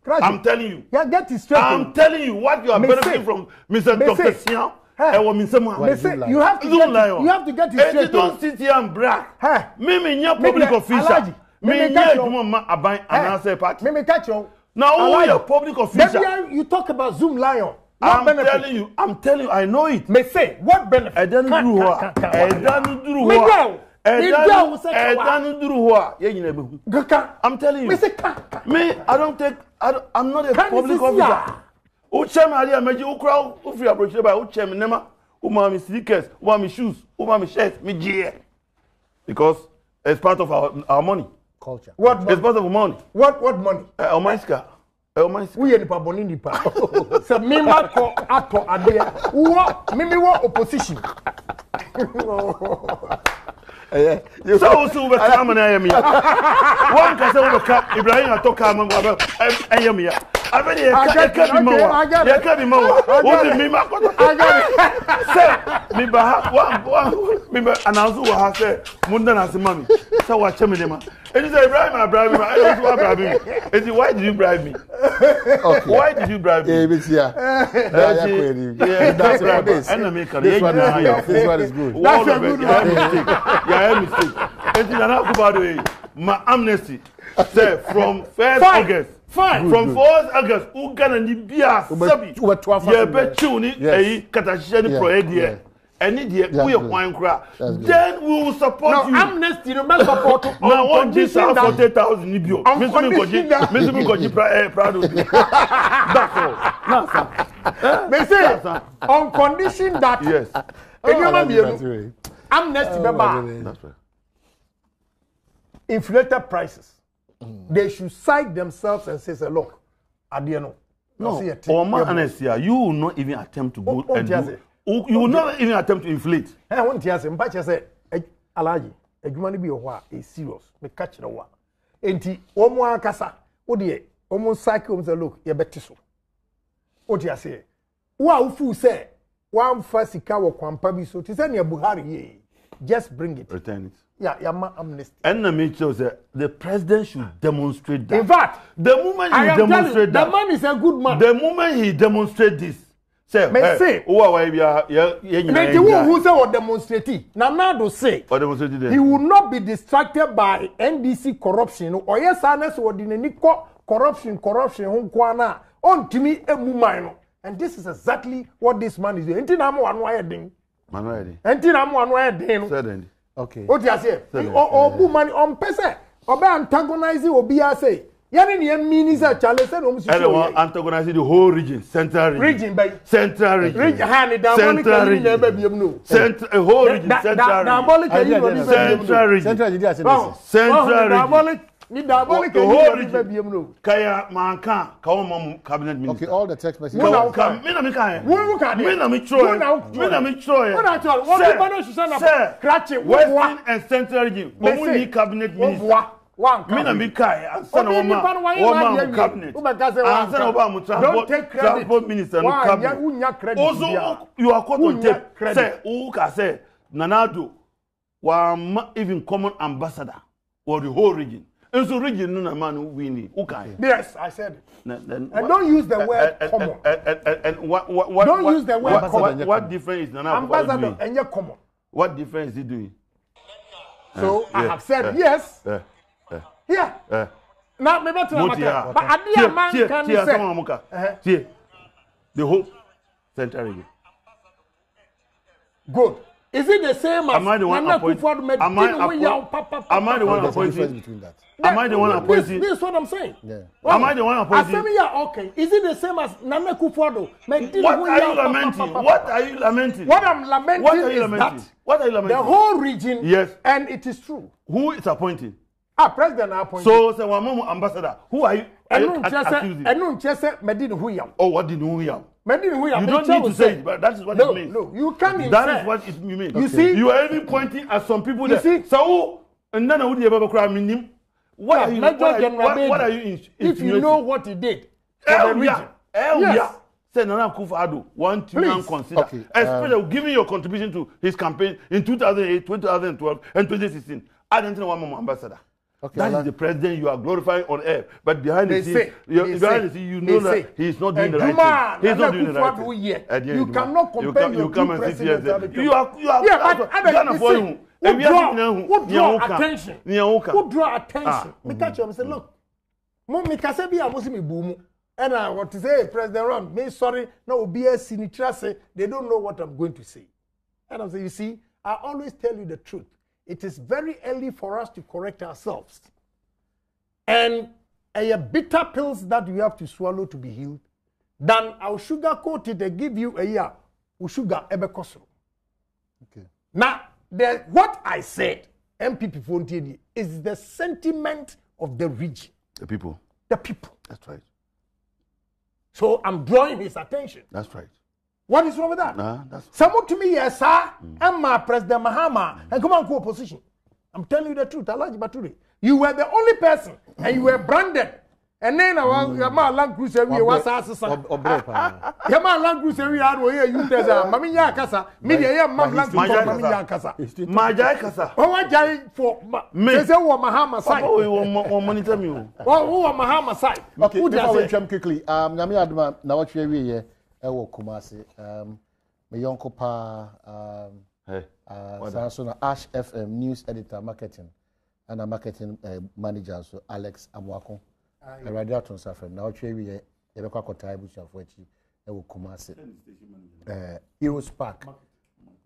I'm telling you. Yeah, get it straight. I'm telling you what you are benefiting from, Mr. Dr. Sian. You have to get it straight. You don't sit here and brag. Me public official. Me catch you. Now who are public official? You talk about Zoom Lion. I'm telling you, I know it. Me say, what benefit? I don't I'm telling you. I'm not a public officer. Uchem ali meji ukra ufi approach by uchem nema uma mi sneakers, uma mi shoes, uma mi shirts, mi gear. Because it's part of our money. Culture. What it's part of our money. What money? Omaiska. We are nipa boni nipa. So me ma ko ato ade. Wo me opposition. So also we come na yemi. One can say we ka Ibrahim atoka am go ayemi ya. Abeni e ka bi mawa. Ya ka bi mawa. Wo me ma ko. Say me ba one me announce we ha say munda na se mami. Say wa chemi dem. And you say Ibrahim, I don't want to bribe me. And you, why did you bribe me? Okay. Why did you bribe me? That's this one is good. That's a good one. Yeah, mistake. And you know about my amnesty. Say from 1st August. Fine. From 1st August, who can be a sabi? Yeah, bet you need a catastrophic project here. any day we are wine cry, then we will support you. No, amnesty, no matter support. Now, what this are 40,000 Nibio? Mr. Koji Prado. That's all. They say, on condition that. Yes. Amnesty, That's right. Inflated prices. They should cite themselves and say, look, I don't know. No, you will not even attempt to go and do. You will not even attempt to inflate. I want to say, Alhaji, Adwuma be a is serious. Me catch the one. Enti, omo akasa, odi omo cycle say, look, you better so. What you say? Wa ufu say, one fasika wo kwampa bi so. Ti say na Buhari ye. Just bring it. Return it. Yeah, amnesty. And the minister said the president should demonstrate that. In fact, the moment he demonstrates that, the man is a good man. The moment he demonstrates this, say, who say what demonstrate? Nanado say he will not be distracted by NDC corruption or yes, or the corruption on to me a mumino. And this is exactly what this man is doing. Entinamo one wire ding. Entinamo one wire ding. Okay. What you say? Or woman on pese. Or antagonizing Obia say. Yani ni mean is a challenge. Anyone antagonizing the whole region, central region. Central region. Central region. Central region. Whole region. Central region. Central region. Central region. Ni diabolic the whole region. Kaya manka kawo cabinet minister. Okay, all the text messages. Me na me kan. Me na me try. Western and Central region. Omo ni cabinet minister. Me na me kai. Ansana Oma cabinet. Ansana Oma transport minister no cabinet. Also you are caught on tape. Say who can say Nanado wa even common ambassador for the whole region. And so region no man winning. Okay. Yes, I said it. And don't use the word common. And what don't use the word common. What difference is Nana ambassador and you're common. What difference is he doing? So I have said yes. Yeah. Now maybe to Amaka. But I dear man can say the whole central region. Good. Is it the same as am I the one appointed? Am I the one appointed? Am I the one appointed? This is what I'm saying. Yeah. Am I the one appointed? Okay. Is it the same as Nana Kufuado? What are you lamenting? What are you lamenting? What I'm lamenting is that what are you lamenting? The whole region. Yes. And it is true. Who is appointing? President appointed. So, say one ambassador. Who are you? Accusing? Oh, what did you hear? You don't need to say it, but that is what it means. No, you can't. That is what it means. You see, you are even pointing at some people. You see, so and then I would ever cry him. What are you? What are you? If you know what he did for the region, yes. Say Nana Akufo-Addo want to consider, especially giving your contribution to his campaign in 2008, 2012, and 2016. I don't know one more ambassador. Okay, that is the president you are glorifying on air, but behind the scenes, you know that he is not doing the right thing. He is not doing the right thing. You cannot compare your two presidents. You are Ghana for you. Who draw attention? Who draw attention? Me catch you. Say, look, me kase bi amosi me boom. And I want to say, President Ron, me sorry, no be a sinitrase. They don't know what I'm going to say. And I'm saying, you see, I always tell you the truth. It is very early for us to correct ourselves. And bitter pills that you have to swallow to be healed, than our sugarcoat it, they give you a year, sugar ebekoso. Okay. Now, what I said, MPP Fontier, is the sentiment of the region. The people. The people. That's right. So I'm drawing his attention. That's right. What is wrong with that? Someone to me, yes, sir, and my President Mahama, and come on, co-opposition. I'm telling you the truth, Alhaji Bature. You were the only person, and you were branded. And then your man LandCruiser, we was assassin. Your man LandCruiser, we had where you tell them, Mamma Casa, media, Mam LandCruiser, Mamma Casa. Majai Casa. Oh, I jai for me. There's a Mahama side. Oh, monitor me. Oh, Mahama side. Okay, who does it quickly? Nami Adma, now what you hear. Ewo Kumasi, my uncle Pa, Ash FM news editor marketing, and a marketing manager, so Alex Amwako, a radiator from now. We Ebekwako Taibu Chafwechi, Ewo Kumasi, Heroes Park,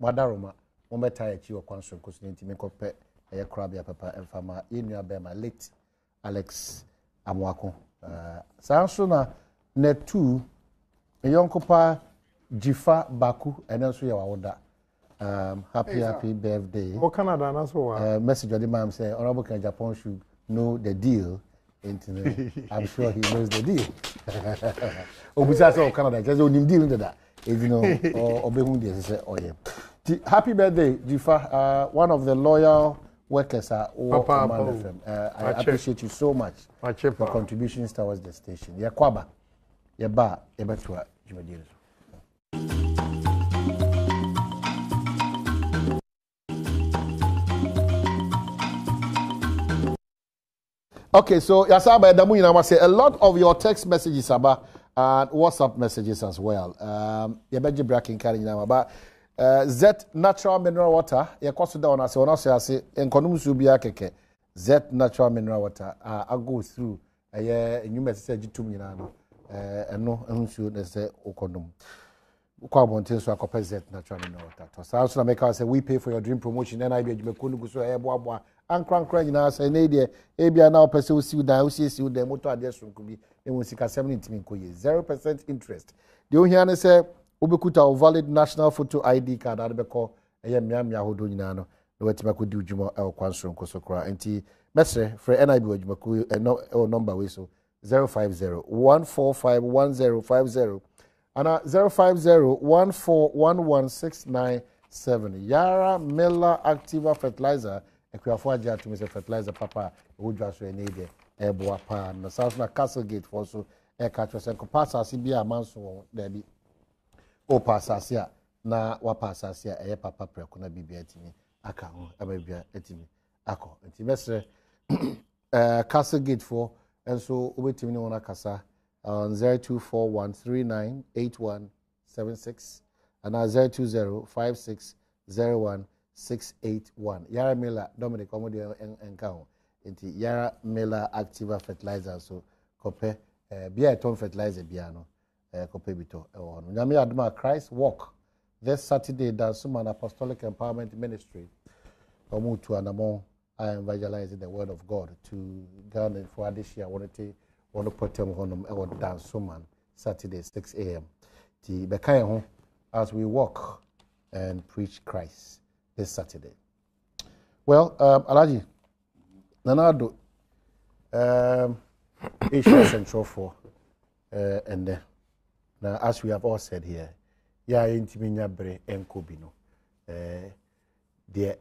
Madaroma, Mometa Chi or Constant Cosniti Mekope, a crabia papa and Fama, Inua Bema late Alex Amwako. Sansona net 2, a young copa Jifa Baku, and also your order. Happy birthday. Oh, Canada, that's what. Message of the mom say, Honorable Agyapong should know the deal. I'm sure he knows the deal. Oh, besides all Canada, just on him deal into that. You know, or say, oh yeah. Happy birthday, Jifa. One of the loyal workers at Command FM. I appreciate you so much for contributions towards the station. Ya kwaba, ya ba, ya batua, Jumadiru. Okay, so Yasaba Damu, I say a lot of your text messages about and WhatsApp messages as well. Yabeji braking carrying now about Z natural mineral water. Ya cost down as one say en konum subia keke. Z natural mineral water. I go through a new message to me now. And no unsu they say okonum. Kwabontin so akope Z natural mineral water. So also make us say we pay for your dream promotion. Then I be jumekunu guso eboa. Ankran nyina say na dey ebia na opese osiu dan osiesi dan moto ade sonko bi e won sika 70 nkoye 0% interest the ohia ne say obekuta valid national photo ID card adebeko eye miamia hodo nyina no na watima ko di ujuma e kwan sonko so kra enti mesre for NIB ujuma ko no number we so 050-145-1050 ana 050-1411697 Yara Miller Activa Fertilizer Equiafo Aja to Mr. Fertilizer Papa, who just renewed a boa pan, the South Castle Gate for so a catcher and pass as Sibia Manso, Debbie. O passasia, na wapassasia, a papa precona be beatini, Aka, a baby etimi, Ako, and Timestre Castle Gate for, and so waiting on a casa on 0241398176 and 0205601. 681 Yara Miller Dominic Omodio Enkao into Yara Miller Activa Fertilizer so kope bia ton fertilizer biano kope bito on Nyame Adma Christ Walk this Saturday Dansuman Apostolic Empowerment Ministry Omutu Anamo I am evangelizing the word of God to Ghana for this year want to put them on Dansuman Saturday 6 a.m. Ti bekai ho as we walk and preach Christ this Saturday. Well, Alhaji, Nanado, Asia Central for, and now as we have all said here, ya intiminya bre enkobino. The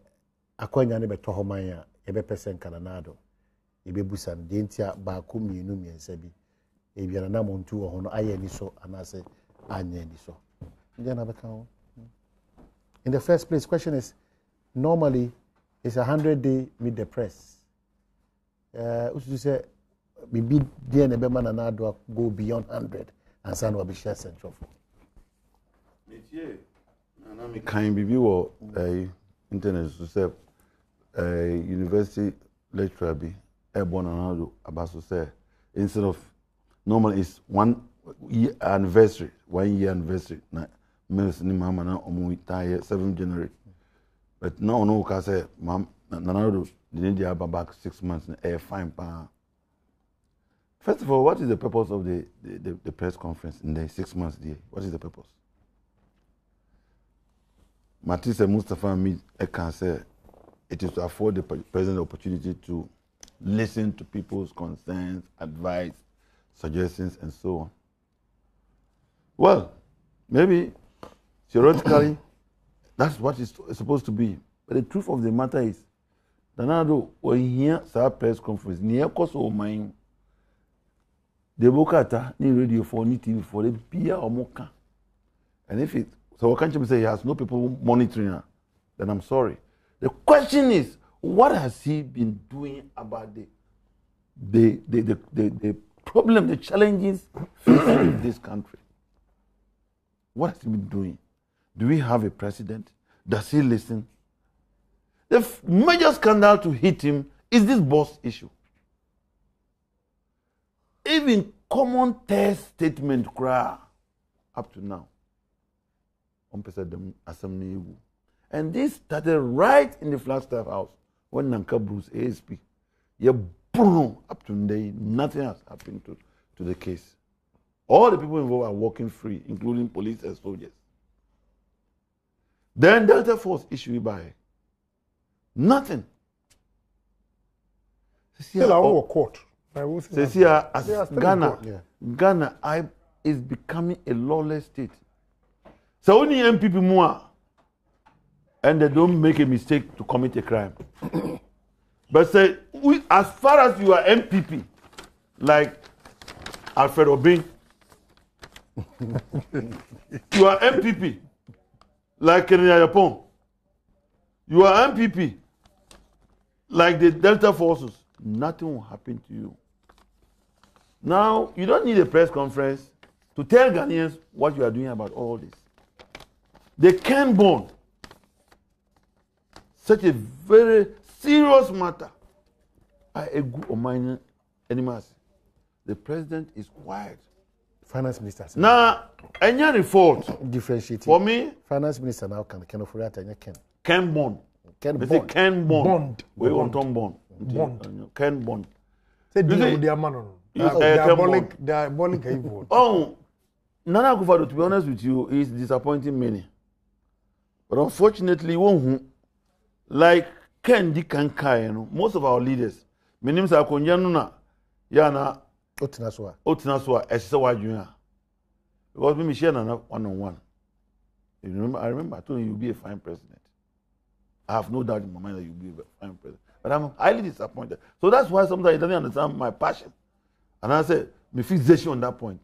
akwanya ne beto homanya ebe pesen kananado. Ebe busan dentia ba ku mienu miensa bi. Ebiana na montu ho no aye ni so anase anye ni so. Njana beka ho. In the first place, question is, normally, it's 100-day meet the press. You say, maybe DNA man and go beyond 100 and San will be share central for. Can be view internet to say university lecturer be airborne and about to say instead of normal is 1 year anniversary. Now, Miss Mahama now omu 7th January. But now no can say ma'am nanado didn't have back 6 months fine pa. First of all, what is the purpose of the press conference in the 6 months day? What is the purpose? Matisse Mustafa can say it is to afford the president the opportunity to listen to people's concerns, advice, suggestions, and so on. Well, maybe theoretically, that's what it's supposed to be. But the truth of the matter is, Danado, when here, our press conference, near course of mine, the Bokata, need radio for, need TV for, the Pia or Moka. And if it, so can't you say he has no people monitoring her, then I'm sorry. The question is, what has he been doing about the problem, the challenges facing this country? What has he been doing? Do we have a president? Does he listen? The major scandal to hit him is this boss issue. Even common test statement cry up to now. And this started right in the Flagstaff House when Nanka Bruce, ASP, up to today, nothing has happened to the case. All the people involved are walking free, including police and soldiers. Then Delta Force issued by nothing. Still our court. As Ghana is becoming a lawless state. So only MPP more, and they don't make a mistake to commit a crime. But say, as far as you are MPP, like Alfred Obing, you are MPP, like Agyapong, you are MPP, like the Delta Forces, nothing will happen to you. Now, you don't need a press conference to tell Ghanaians what you are doing about all this. They can bond. Such a very serious matter. A good or minor animals. The president is quiet. Finance minister. Now, any fault. Differentiating. For me, finance minister now can afford that. Can bond. Can bond. Bond. Can bond. Bond. We want to bond. Can bond. Say deal with their man. Diabolic evil. Oh, Nana Akufo-Addo, to be honest with you, is disappointing many. But unfortunately, like Ken Dikankai, you know, most of our leaders, my name is Akonjanuna, Yana Otinaswa, Esawa Junior. Because we share one-on-one. I remember I told you you'll be a fine president. I have no doubt in my mind that you'll be a fine president. But I'm highly disappointed. So that's why sometimes he doesn't understand my passion. And I said, my fixation on that point.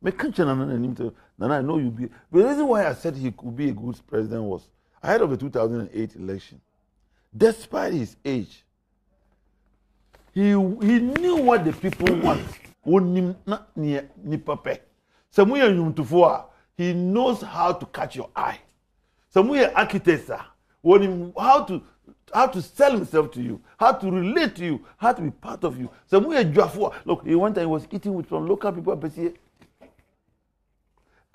Nana, I know you'll be. But the reason why I said he could be a good president was ahead of the 2008 election. Despite his age, he knew what the people want. He knows how to catch your eye. Some architects how to sell himself to you, how to relate to you, how to be part of you. Some look, one time he was eating with some local people,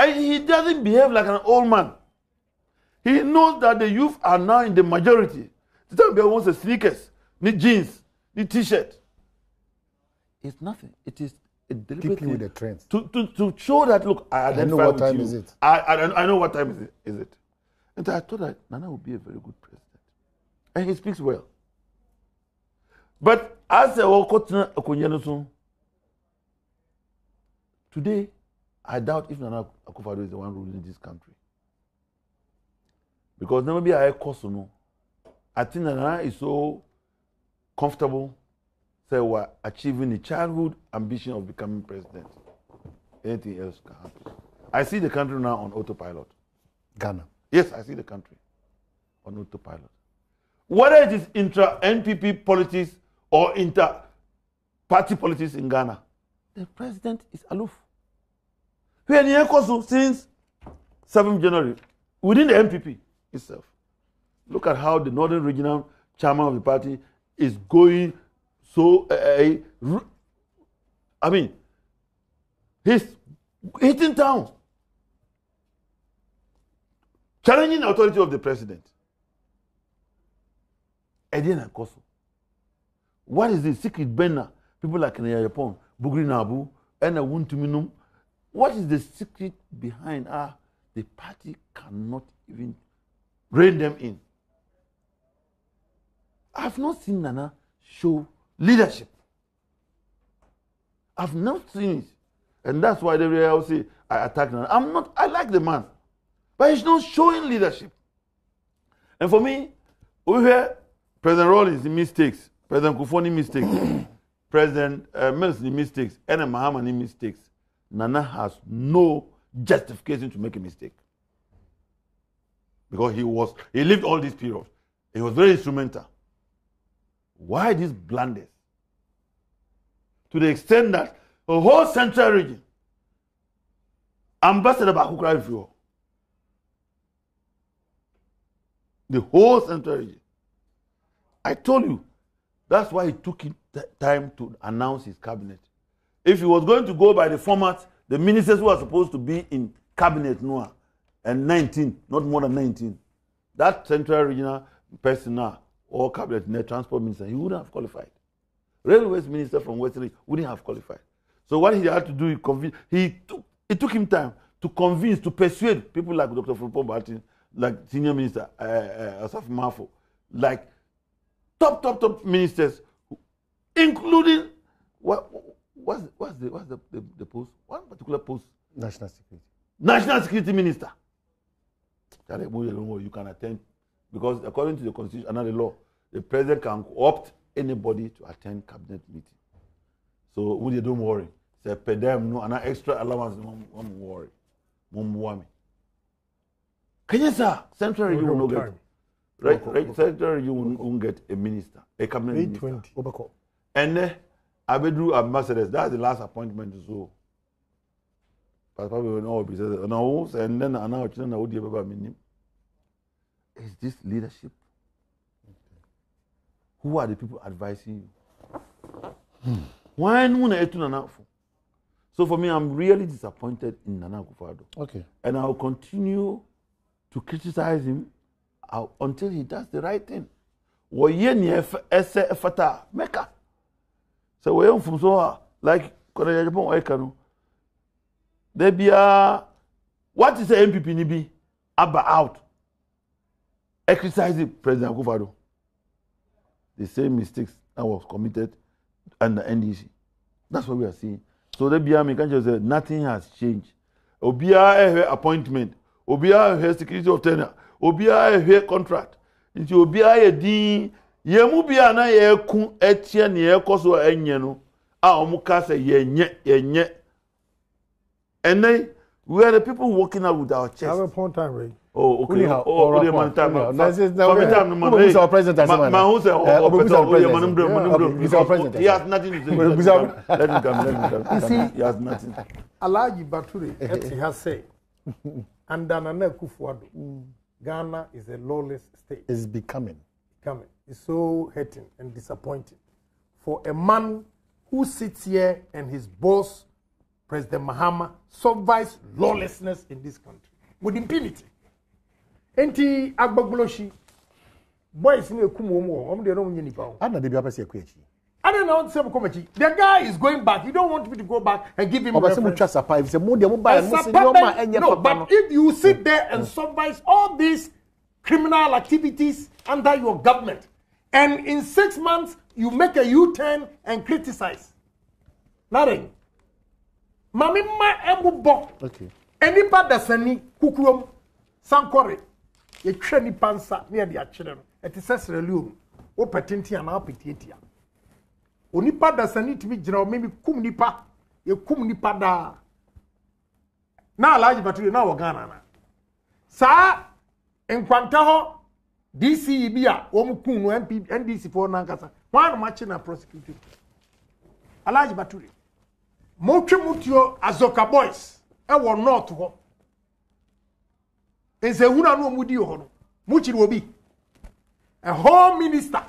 and he doesn't behave like an old man. He knows that the youth are now in the majority. The time they want sneakers, need jeans, need t-shirt. It's nothing. It is a deliberate thing with the trends. To show that, look, I identify know what with time you. is it. I know what time is it. And I thought that Nana would be a very good president. And he speaks well. But as a today, I doubt if Nana Akufo-Addo is the one ruling this country. Because never be a course no. I think Nana is so comfortable, say we're achieving the childhood ambition of becoming president. Anything else can happen. I see the country now on autopilot. Ghana. Yes, I see the country on autopilot. Whether it is intra-NPP politics or inter-party politics in Ghana, the president is aloof. Since 7th January, within the NPP itself, look at how the Northern Regional Chairman of the party is going so, I mean, he's hitting town, challenging the authority of the president. Ediana Koso. What is the secret banner? People like Agyapong, Bugri Nabu, and Wuntuminum. What is the secret behind the party cannot even rein them in? I have not seen Nana show leadership. I've not seen it. And that's why the way I will say I attack Nana. I like the man. But he's not showing leadership. And for me, we hear President Rawlings mistakes, President Kufoni mistakes, President Mills mistakes, and Mahama mistakes. Nana has no justification to make a mistake. Because he lived all these periods. He was very instrumental. Why these blunders? To the extent that the whole central region, Ambassador Bakukra Ifyo, the whole central region. I told you, that's why he took time to announce his cabinet. If he was going to go by the format, the ministers who are supposed to be in cabinet Noah, and 19, not more than 19, that central regional person now, or cabinet, net transport minister, he wouldn't have qualified. Railways minister from Western Region wouldn't have qualified. So what he had to do, it took him time to convince, to persuade people like Dr. Fulpon Martin, like senior minister Asaf Mafo, like top ministers, including what's the post? One particular post. National security. National security minister. You can attend because according to the constitution and the law, the president can opt anybody to attend cabinet meeting. So when you don't worry, say pay them no an extra allowance, don't worry. Mom can you say central region will not get right central region won't get a minister, a cabinet minister. And then Abedu ambassadors, that's the last appointment. So probably will not be said and then now is this leadership? Who are the people advising you? Why no? So for me, I'm really disappointed in Nana Akufo-Addo. Okay. And I'll continue to criticize him until he does the right thing. So we're from so like Agyapong there be what is the MPP nibi about criticizing President Akufo-Addo? The same mistakes that was committed under NDC. That's what we are seeing. So the BIA can just say nothing has changed. Obia appointment, Obia security of tenure, Obia contract. Into Obia din Yemubia na ye kun etie ne ye koso enye no a omuka say yenye. And then we are the people walking out with our chest. Have a point time, Ray. Oh, okay. Oh, man, time. Who's our president? He has nothing to say. Let him come. You see, he has nothing. Alhaji Bature, he has said, and Nana Akufo-Addo, Ghana is a lawless state. It's becoming. It's so hurting and disappointing for a man who sits here and his boss, President Mahama, survives lawlessness in this country with impunity. Enti agbagloshi boys ni ekumo they don't nyini pa. Ana dey be apese ekwechi. I don't know say komachi. The guy is going back. You don't want me to go back and give him reference. No, but if you sit there and supervise all these criminal activities under your government and in 6 months you make a U-turn and criticize. Nothing. Mami ma ebubo. Okay. Enipa dasani kukurom sankore. Ye twa ni pansa na de akire no eti sesere liom wo patenti ana apetietia onipa dasani tibi gira o memi kum nipa ye kum nipa da na Alhaji Bature na wo Ghana na sa enkwanta ho DC bi a wo mkum no MP NDC for na nkasa wan ma chi na prosecute Alhaji Bature mo twemutio azoka boys e wo north ho Ense huna no mudi ho no muchiri obi a home minister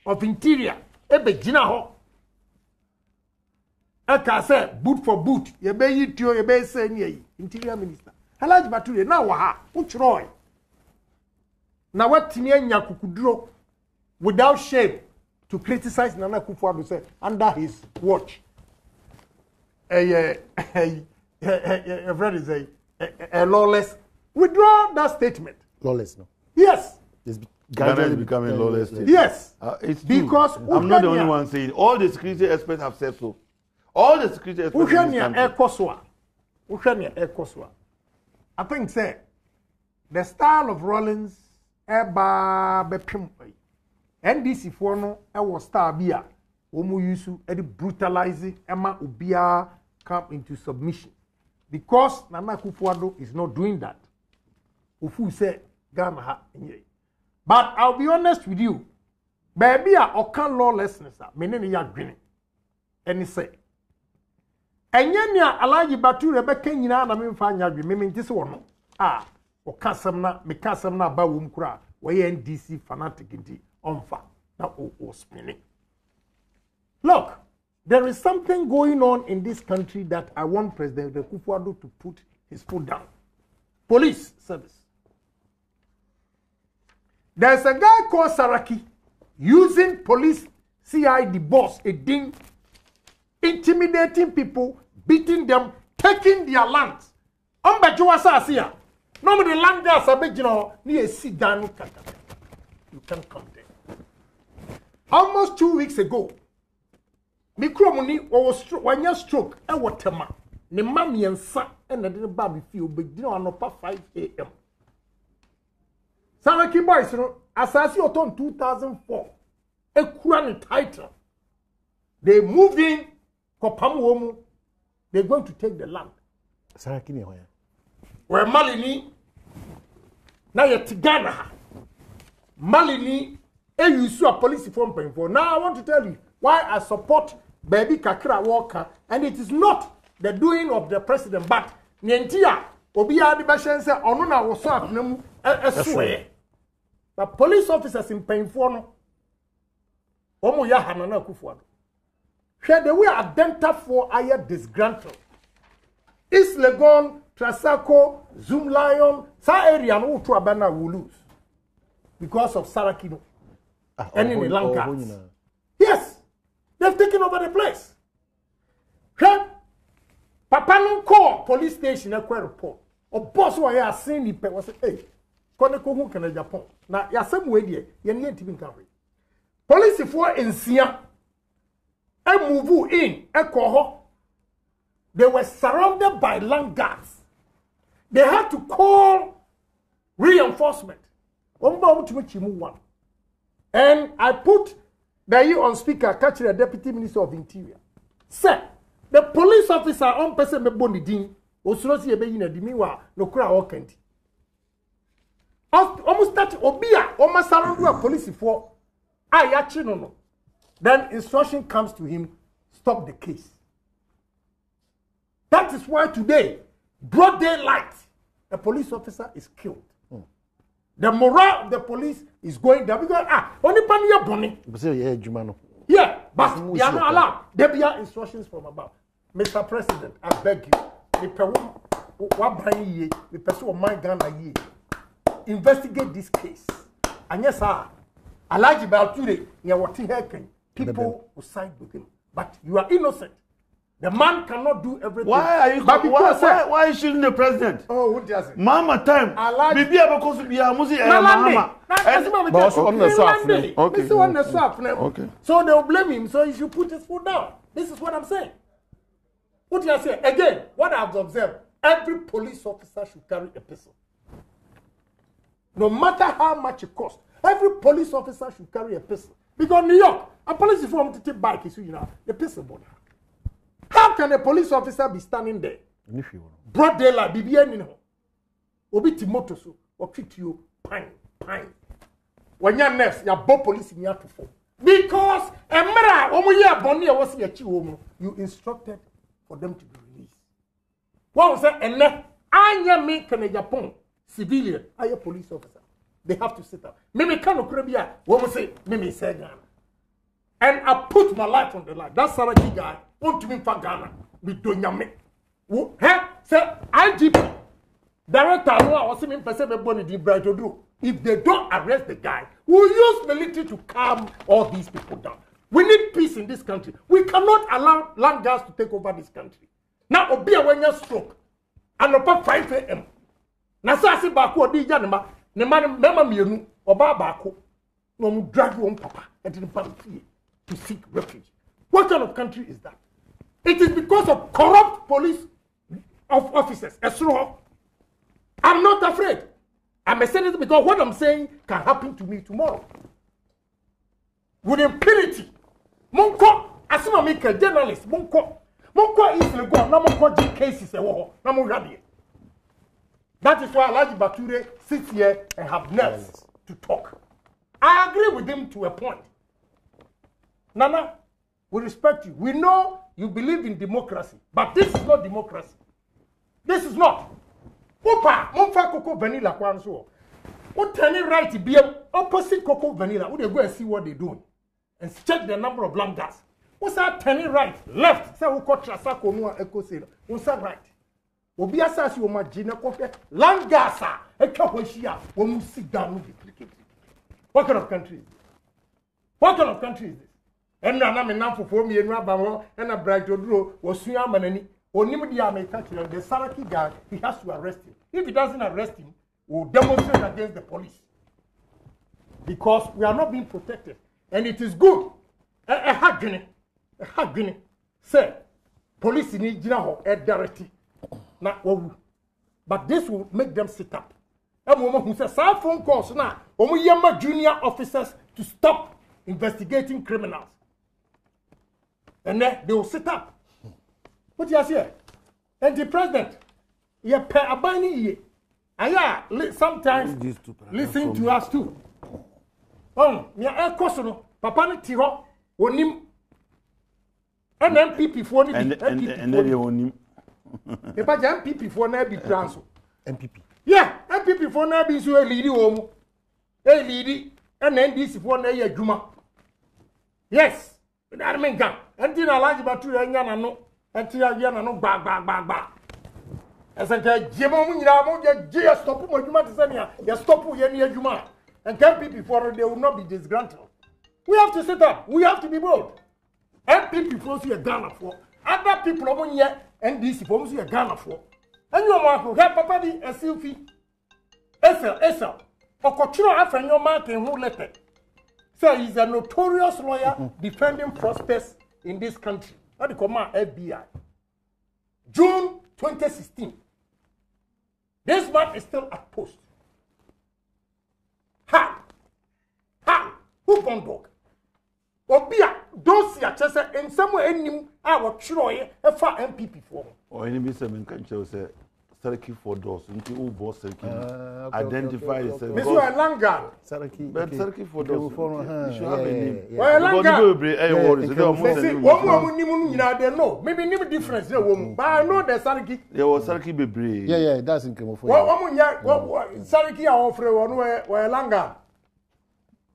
of interior ebe gina ho aka say boot for boot ye be yitio ye be say ni yi interior minister Alhaji Bature na wa ha uchroi na watimi anya kukuduro without shame to criticize Nana Akufo-Addo say under his watch a lawless. Withdraw that statement. Lawless, no? Yes. Ghana is becoming lawless. Yes. It's because I'm not the only one saying. All the security experts have said so. All the security experts. I think say the style of Rollins eba bepim NDC for no e was star bia omu yusu e brutalizing ema ubia come into submission because Nana Akufo-Addo is not doing that. Ufu say Ghana ha enye. But I'll be honest with you. Baby a okan lawlessness a menene ya dwene. Eni say enye nia Alhaji Bature be kan nyina na memfa anya dwe mementi se wono. Ah, okasam na mekasam na ba wom kura we NDC fanatic nti onfa na o spinning. Look, there is something going on in this country that I want President Akufo-Addo to put his foot down. Police service. There's a guy called Saraki using police CID boss, a ding, intimidating people, beating them, taking their lands. Sasia. No, the land gas are near sit down. You can't come there. Almost 2 weeks ago, Mikromuni was one year stroke, and what tema. The mammy and son and the baby feel big dinner on 5 a.m. Saraki boys, Asasi Oton 2004, a crown title. They moved in Kopamuomu. They're going to take the land. Saraki where Malini now you're Tigana. Malini, you saw a police form paying for. Now I want to tell you why I support Baby Kakra Walker, and it is not the doing of the president, but Nientia, Obia the Bashan said, Onuna was so a swear. But police officers in paying for no. Omo Yahana Kufuado. Share the way identified for higher disgruntled. East Legon, Trasako, Zoom Lion, sa area no to Abana will lose because of Sarakino and in the Lanka. Yes, they've taken over the place. Papa no call police station a report. Or boss who I seen the was say, hey, Koneko who can Agyapong. Now, ya some way there, you need to be covered. Police for in Sia, a move in, a cohort. They were surrounded by land guards. They had to call reinforcement. And I put the you on speaker, catching the Deputy Minister of Interior. Sir, the police officer on person me boni din, osrosi ebe yina di miwa no kura okenti. Almost that obia, almost surrounded police for actually no. Then instruction comes to him, stop the case. That is why today, broad daylight, a police officer is killed. The morale of the police is going down because only paniya bonny. Yeah, but they are not allowed. There be instructions from above. Mr. President, I beg you, investigate this case. And yes, sir, Alhaji Bature, people will side with him. But you are innocent. The man cannot do everything. Why are you? Why is shooting the president? Oh, what does it? Mama time. Bibi abakosu biya musi Mahama. Okay. So they will blame him. So he should put his foot down. This is what I'm saying. What do I say? Again, what I've observed: every police officer should carry a pistol. No matter how much it costs, every police officer should carry a pistol. Because New York, a police form to take bike is the pistol border. How can a police officer be standing there? Broad daylight, BBN in home. Obi Timotoso, or treat you pine. When you're next, you're both police in your to form. Because a you instructed for them to be released. What was that? And I make an Agyapong civilian, I a police officer. They have to sit up. Maybe Kano Krabia, what was it? Maybe say Ghana. And I put my life on the line. That Saraki guy want to be for Ghana with Donyame. Say IGP director I was saying Bribbery. If they don't arrest the guy, we'll use military to calm all these people down. We need peace in this country. We cannot allow land guards to take over this country. Now, Obia when you stroke, and about 5 a.m. Now, so I say Baku di Janema, ne man mema mienu, Oba Baku, no drag your own papa, and to seek refuge. What kind of country is that? It is because of corrupt police officers. I'm not afraid. I'm saying it because what I'm saying can happen to me tomorrow. With impunity. Monko, assume make a journalist. Monko is the go. No monko cases. No monko. That is why Alhaji Bature sits here and have nerves to talk. I agree with him to a point. Nana, we respect you. We know you believe in democracy, but this is not democracy. This is not. Opa, monfa cocoa vanilla kwanso. What any right to be opposite cocoa vanilla? Would they go and see what they're doing and check the number of land gas? What's that turning right, left? Say who got Trasako no echo say. What's that right? Obi asasi o ma jina kofe land gas a etwa hwahia wo mu sit down duplicate. What kind of country is this? What kind of country is this? And now I'm enough for me and Rabamo and a bright Odro was Suyamanani. Only the American, the Saraki guy, he has to arrest him. If he doesn't arrest him, we'll demonstrate against the police. Because we are not being protected. And it is good. A hagini. Say, police in Ijinaho, a directly. But this will make them sit up. And woman who says, some phone calls now, Yama junior officers to stop investigating criminals. And then they will sit up. What you say? And the president, you pay a bunny. Sometimes listen to us too. Me a question, Papa Tiro, onim, and MPP for the and then you onim. If I MPP for never be transfer. MPP. Yeah, MPP for never be so a lady home, a lady, and then this for never Juma. Yes, I mean, until Alhaji Bature and Yana no, until Yana no bag. As I said, Jimon, you stop my Juma to send you stop your Juma. And MPP for they will not be disgruntled. We have to sit up. We have to be bold. MPP for see a Ghana for. Other people among yet and this for see a Ghana for. And your mark will have Papa a selfie. SL. Or Cochino after your mark and who let it. So he's a notorious lawyer defending prospects in this country. What do you call FBI? June 2016. This man is still at post. Ha! Who born dog? Obia, don't see a chesa and somewhere in our Troy, a far MPP for. Or any Mr. Cancho said, Saraki for doors, until all boss identify yourself. This was a Langa. Saraki. But Saraki for doors, you should have a name. Well, Langa. They know. Maybe no difference, but I know the Saraki. There was Saraki Bribbery. Yeah, it doesn't come for Saraki are offering where Langa.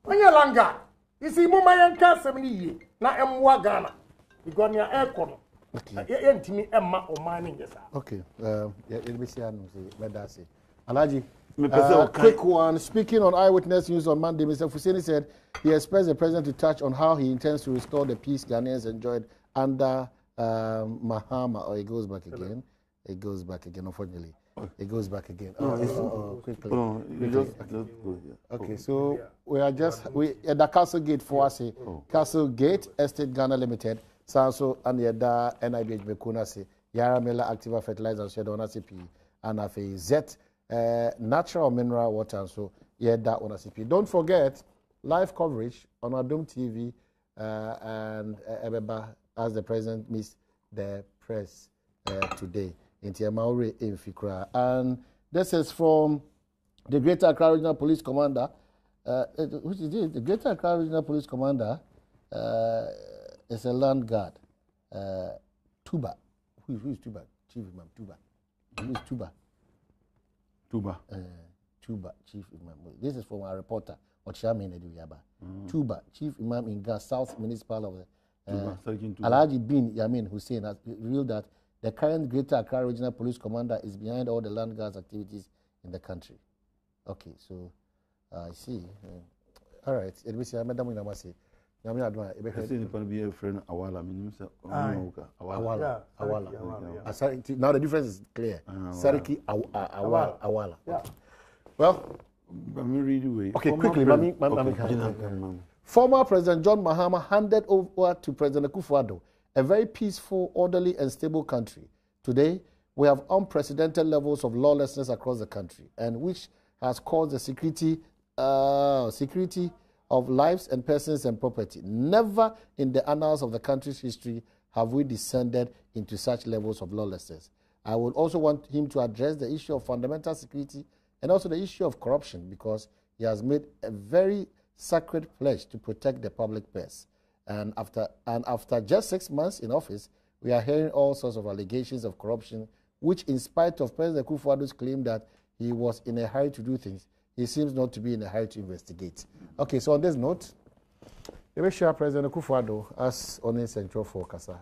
When you're Langa, you see, Mama and Cat 70 years. Now, I'm Wagana. You got your aircon. Okay. Emma or mining, yes. Okay. It'll be said, Alhaji, quick one. Speaking on Eyewitness News on Monday, Mr. Fuseni said he expects the president to touch on how he intends to restore the peace Ghanaians enjoyed under Mahama. Or it goes back again. It goes back again, unfortunately. It goes back again. Quickly. Okay, so we are just at the Castle Gate for us. Castle Gate Estate Ghana Limited. Sanso and the NIBH Mekuna say Yaramela Activa Fertilizer Shed on ACP and a Z natural mineral water. So that on ACP. Don't forget live coverage on Adom TV and Ebeba as the president meets the press today in Tiamauri in Fikra. And this is from the Greater Accra Regional Police Commander. Which is it? The Greater Accra Regional Police Commander is a land guard. Tuba. Who is Tuba? Chief Imam Tuba. Who is Tuba? Tuba, Chief Imam. This is from our reporter, Ochiamin Eduyaba. Tuba, Chief Imam in Gas, South Municipal of the Alhaji bin Yamin Hussein has revealed that the current Greater Accra Regional Police Commander is behind all the land guards activities in the country. Okay, so I see. All right. Now the difference is clear. Sariki Awala. Yeah. Well, okay, quickly. Former President John Mahama handed over to President Akufo-Addo a very peaceful, orderly, and stable country. Today, we have unprecedented levels of lawlessness across the country, and which has caused the security of lives and persons and property. Never in the annals of the country's history have we descended into such levels of lawlessness. I would also want him to address the issue of fundamental security and also the issue of corruption, because he has made a very sacred pledge to protect the public purse. And after just 6 months in office, we are hearing all sorts of allegations of corruption, which, in spite of President Akufo-Addo's claim that he was in a hurry to do things, he seems not to be in a hurry to investigate. Okay, so on this note, we wish President Akufo-Addo as on central for Kasa.